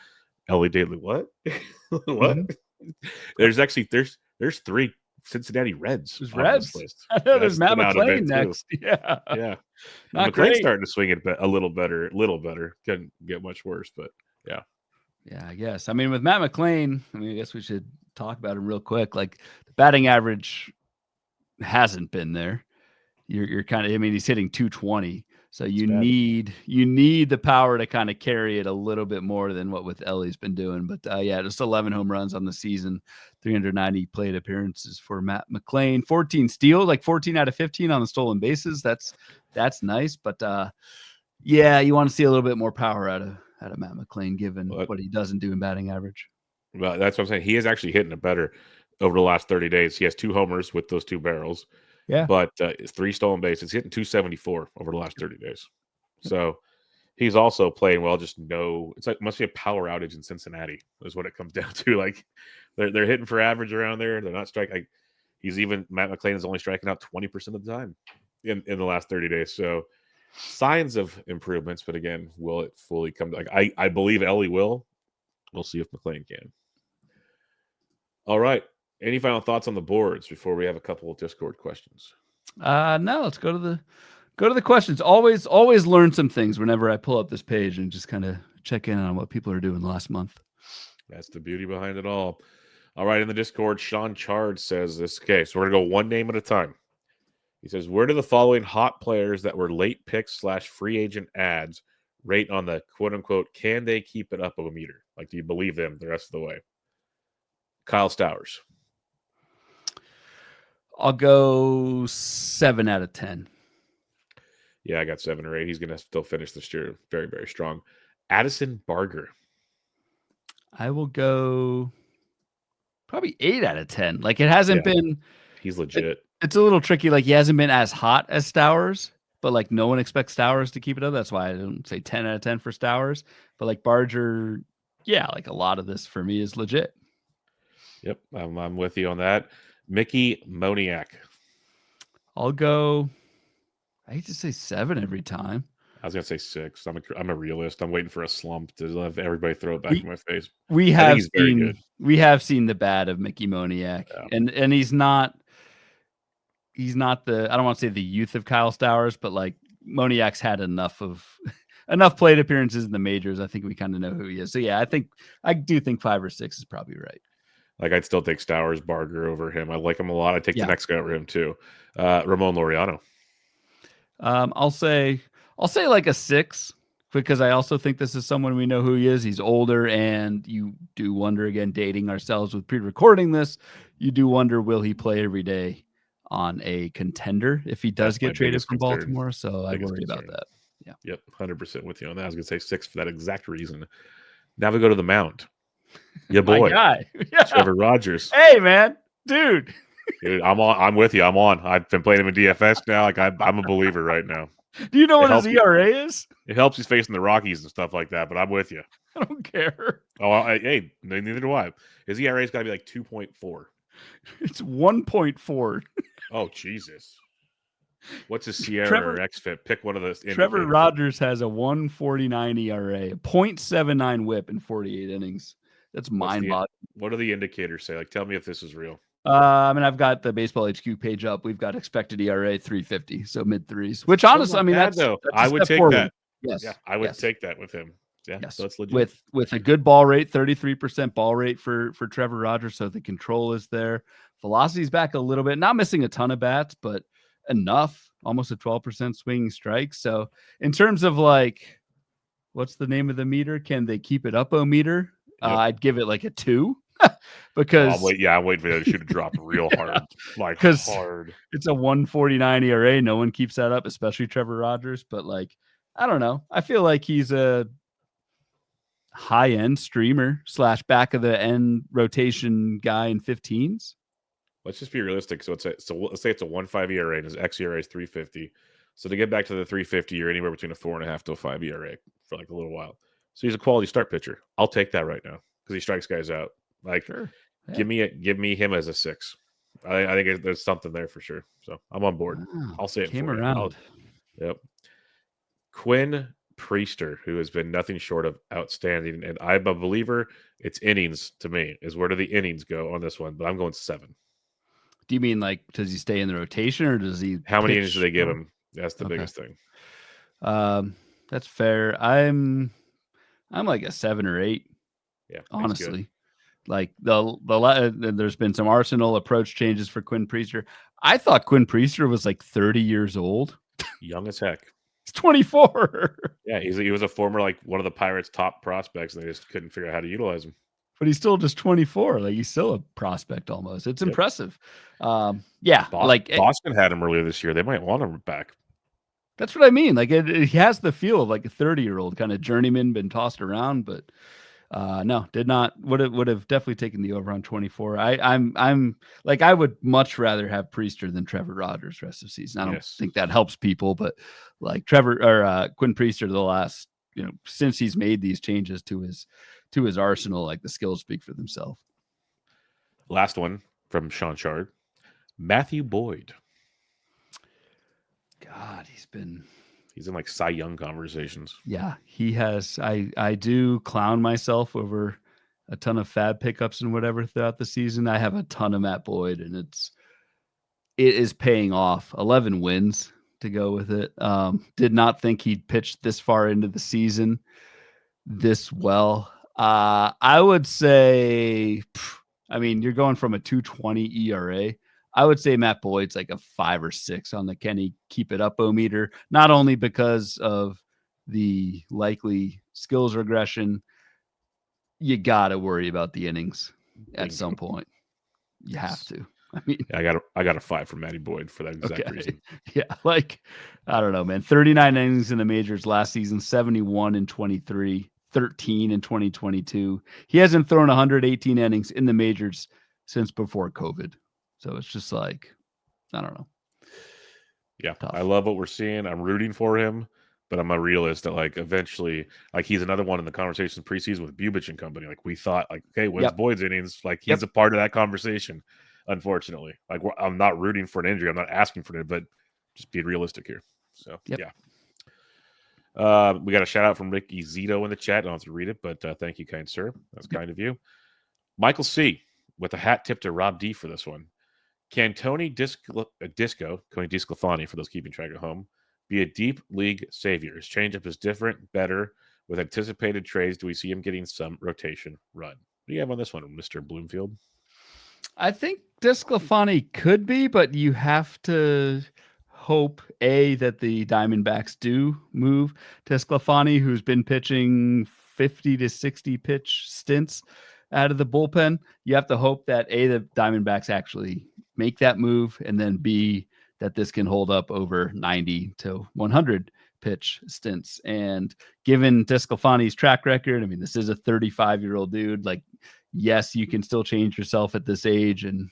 Ellie Daly. What? What? Mm-hmm. There's 3 Cincinnati Reds on this list. I know there's Matt McClain next. Yeah. Not McClain's starting to swing it a little better. Couldn't get much worse, but yeah. Yeah, I guess. I mean, with Matt McClain, I guess we should talk about him real quick. Like the batting average hasn't been there. You're kind of, he's hitting 220. So you need the power to kind of carry it a little bit more than what with Ellie's been doing. But just 11 home runs on the season, 390 plate appearances for Matt McClain, 14 steals, like 14 out of 15 on the stolen bases. That's nice. But you want to see a little bit more power out of Matt McClain, given what he doesn't do in batting average. Well, that's what I'm saying. He is actually hitting it better over the last 30 days. He has 2 homers with those 2 barrels. Yeah. But 3 stolen bases. He's hitting 274 over the last 30 days. So he's also playing well. Just it's like, must be a power outage in Cincinnati is what it comes down to. Like they're hitting for average around there. They're not striking. Like, Matt McClain is only striking out 20% of the time in the last 30 days. So signs of improvements, but again, will it fully come? Like I believe Ellie will. We'll see if McClain can. All right. Any final thoughts on the boards before we have a couple of Discord questions? No, let's go to the questions. Always learn some things whenever I pull up this page and just kind of check in on what people are doing the last month. That's the beauty behind it all. All right, in the Discord, Sean Chard says this. Okay, so we're gonna go one name at a time. He says, where do the following hot players that were late picks / free agent ads rate on the quote unquote can they keep it up of a meter? Like, do you believe them the rest of the way? Kyle Stowers. I'll go 7 out of 10. Yeah, I got 7 or 8. He's going to still finish this year very, very strong. Addison Barger. I will go probably 8 out of 10. Like, it hasn't been. He's legit. It's a little tricky. Like, he hasn't been as hot as Stowers, but like no one expects Stowers to keep it up. That's why I don't say 10 out of 10 for Stowers. But like Barger, like a lot of this for me is legit. Yep, I'm with you on that. Mickey Moniak. I'll go. I hate to say 7 every time. I was gonna say 6. I'm a realist. I'm waiting for a slump to let everybody throw it back in my face. We have seen the bad of Mickey Moniak, and he's not the, I don't want to say the youth of Kyle Stowers, but like Moniak's had enough plate appearances in the majors. I think we kind of know who he is. So yeah, I do think 5 or 6 is probably right. Like, I'd still take Stowers Barger over him. I like him a lot. I'd take the next guy over him too. Ramon Laureano. I'll say like a 6, because I also think this is someone we know who he is. He's older, and you do wonder, again, dating ourselves with pre-recording this, you do wonder, will he play every day on a contender if he does get traded from Baltimore? So I worry about that. Yeah. Yep. 100% with you on that. I was going to say 6 for that exact reason. Now we go to the mound. Yeah, boy. My guy. Trevor Rogers. Hey, man. Dude, I'm with you. I'm on. I've been playing him in DFS now. Like, I'm a believer right now. Do you know what his ERA is? It helps he's facing the Rockies and stuff like that, but I'm with you. I don't care. Oh, hey, neither do I. His ERA's got to be like 2.4. It's 1.4. Oh, Jesus. What's a Sierra or Trevor XFIP? Pick one of those Trevor indicators. Rogers has a 149 ERA, a .79 WHIP in 48 innings. That's mind-boggling. What do the indicators say? Like, tell me if this is real. I mean, I've got the Baseball HQ page up. We've got expected ERA 350, so mid threes. Which Still honestly, not I mean, bad, that's though. a I would step take forward. that. Yes, Yeah, I would yes, take that with him. Yeah, yes. so it's legit. With a good ball rate, 33% ball rate for Trevor Rogers, so the control is there. Velocity's back a little bit, not missing a ton of bats, but enough. Almost a 12% swinging strike. So in terms of like, what's the name of the meter? Can they keep it up? Meter? Yep. I'd give it like a 2 Oh, because I'm waiting for that shoe to drop real hard, like 'cause hard. it's a 149 ERA. No one keeps that up, especially Trevor Rogers. But like, I don't know. I feel like he's a high-end streamer / back of the end rotation guy in 15s. Let's just be realistic. So let's say it's a 1.5 ERA and his xERA is 350. So to get back to the 350, you're anywhere between a 4.5 to a 5 ERA for like a little while. So he's a quality start pitcher. I'll take that right now because he strikes guys out. Like, Sure. Yeah. give me him as a 6. I think there's something there for sure. So I'm on board. Wow, I'll say it came for around. you. Yep. Quinn Priester, who has been nothing short of outstanding, and I'm a believer. It's innings to me. Is where do the innings go on this one? But I'm going 7. Do you mean like does he stay in the rotation or does he? How many innings pitch do they give more? him? That's the Okay. biggest thing. That's fair. I'm like a 7 or 8. Yeah, honestly. Like there's been some Arsenal approach changes for Quinn Priester. I thought Quinn Priester was like 30 years old. Young as heck. He's 24. Yeah, he was a former like one of the Pirates' top prospects, and they just couldn't figure out how to utilize him. But he's still just 24. Like he's still a prospect almost. It's Yep. impressive. Yeah, like Boston had him earlier this year. They might want him back. That's what I mean. Like he has the feel of like a 30-year-old kind of journeyman, been tossed around, but no, did not. Would have definitely taken the over on 24. I'm like I would much rather have Priester than Trevor Rogers rest of the season. I don't think that helps people, but like Trevor or Quinn Priester the last since he's made these changes to his arsenal, like the skills speak for themselves. Last one from Sean Chard, Matthew Boyd. God, he's in like Cy Young conversations. Yeah, he has. I do clown myself over a ton of fab pickups and whatever throughout the season. I have a ton of Matt Boyd, and it is paying off. 11 wins to go with it. Did not think he'd pitched this far into the season this well. I would say, I mean, you're going from a 2.20 ERA. I would say Matt Boyd's like a 5 or 6 on the can he keep it up meter, not only because of the likely skills regression. You got to worry about the innings at some point. You have to. I mean, yeah, I got a 5 from Matty Boyd for that exact reason. Yeah, like I don't know, man. 39 innings in the majors last season, 71 in 23, 13 in 2022. He hasn't thrown 118 innings in the majors since before COVID. So it's just like, I don't know. Yeah, tough. I love what we're seeing. I'm rooting for him, but I'm a realist that like eventually, like he's another one in the conversation preseason with Bubich and company. Like we thought, like okay, when's Boyd's innings? Like he's a part of that conversation. Unfortunately, like I'm not rooting for an injury. I'm not asking for it, but just being realistic here. So yeah. We got a shout out from Ricky Zito in the chat. I don't have to read it, but thank you, kind sir. That's kind of you. Michael C with a hat tip to Rob D for this one. Can Tony Tony DeSclafani, for those keeping track at home, be a deep league savior? His changeup is different, better. With anticipated trades, do we see him getting some rotation run? What do you have on this one, Mr. Bloomfield? I think DeSclafani could be, but you have to hope that the Diamondbacks do move DeSclafani, who's been pitching 50 to 60 pitch stints out of the bullpen. You have to hope that the Diamondbacks actually make that move, and then B, that this can hold up over 90 to 100 pitch stints. And given DeSclafani's track record, I mean, this is a 35-year-old dude. Like, yes, you can still change yourself at this age and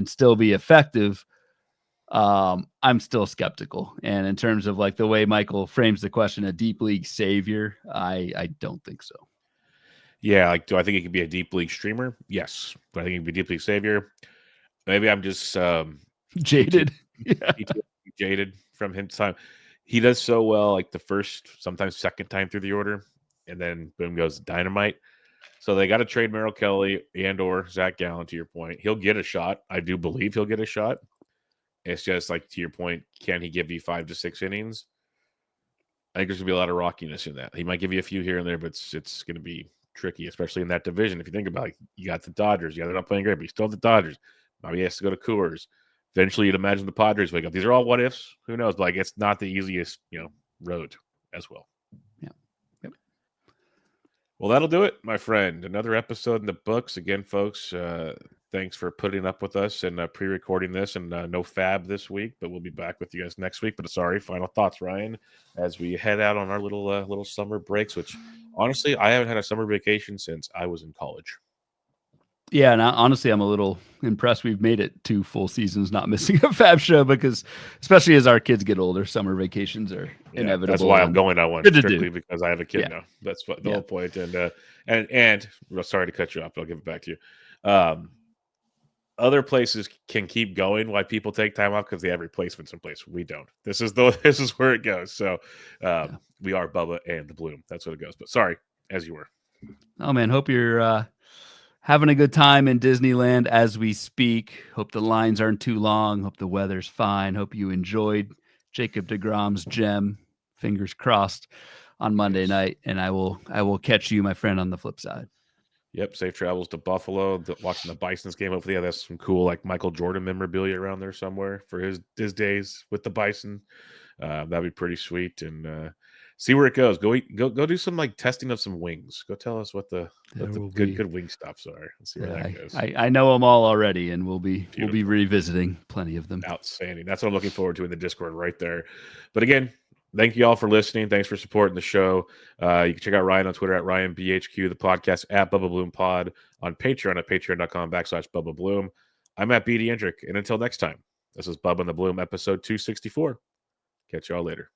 still be effective. I'm still skeptical. And in terms of like the way Michael frames the question, a deep league savior, I don't think so. Yeah, like, do I think he could be a deep league streamer? Yes. Do I think he could be a deep league savior? Maybe I'm just Jaded. Yeah. Jaded from his time. He does so well, like the first, sometimes second time through the order, and then boom goes Dynamite. So they got to trade Merrill Kelly and or Zach Gallen. To your point, he'll get a shot. I do believe he'll get a shot. It's just like to your point, can he give you 5 to 6 innings? I think there's gonna be a lot of rockiness in that. He might give you a few here and there, but it's gonna be tricky, especially in that division. If you think about it, you got the Dodgers. Yeah, they're not playing great, but you still have the Dodgers. Maybe he has to go to Coors. Eventually, you'd imagine the Padres wake up. These are all what ifs. Who knows? But like, it's not the easiest, road as well. Yeah. Yep. Well, that'll do it, my friend. Another episode in the books. Again, folks, thanks for putting up with us and pre-recording this. And no Fab this week, but we'll be back with you guys next week. But sorry, final thoughts, Ryan, as we head out on our little summer breaks. Which honestly, I haven't had a summer vacation since I was in college. Yeah, and honestly, I'm a little impressed we've made it 2 full seasons not missing a Fab show, because especially as our kids get older, summer vacations are inevitable. That's why I'm going on one, strictly because I have a kid now. That's what the whole point. And well, sorry to cut you off, but I'll give it back to you. Other places can keep going while people take time off because they have replacements in place. We don't. This is where it goes. So we are Bubba and the Bloom. That's what it goes. But sorry, as you were. Oh man, hope you're having a good time in Disneyland as we speak. Hope the lines aren't too long. Hope the weather's fine. Hope you enjoyed Jacob deGrom's gem. Fingers crossed on Monday night. And I will catch you, my friend, on the flip side. Yep. Safe travels to Buffalo. Watching the Bisons game. Hopefully, that's some cool like Michael Jordan memorabilia around there somewhere for his days with the Bison. That'd be pretty sweet. And see where it goes. Go do some like testing of some wings. Go tell us what the good wing stops are. Let's see where that goes. I know them all already, and we'll be revisiting plenty of them. Outstanding. That's what I'm looking forward to in the Discord right there. But again, thank you all for listening. Thanks for supporting the show. You can check out Ryan on Twitter at RyanBHQ, the podcast at Bubba Bloom Pod, on Patreon at patreon.com/Bubba Bloom. I'm at BD Hendrick, and until next time, this is Bubba and the Bloom, episode 264. Catch y'all later.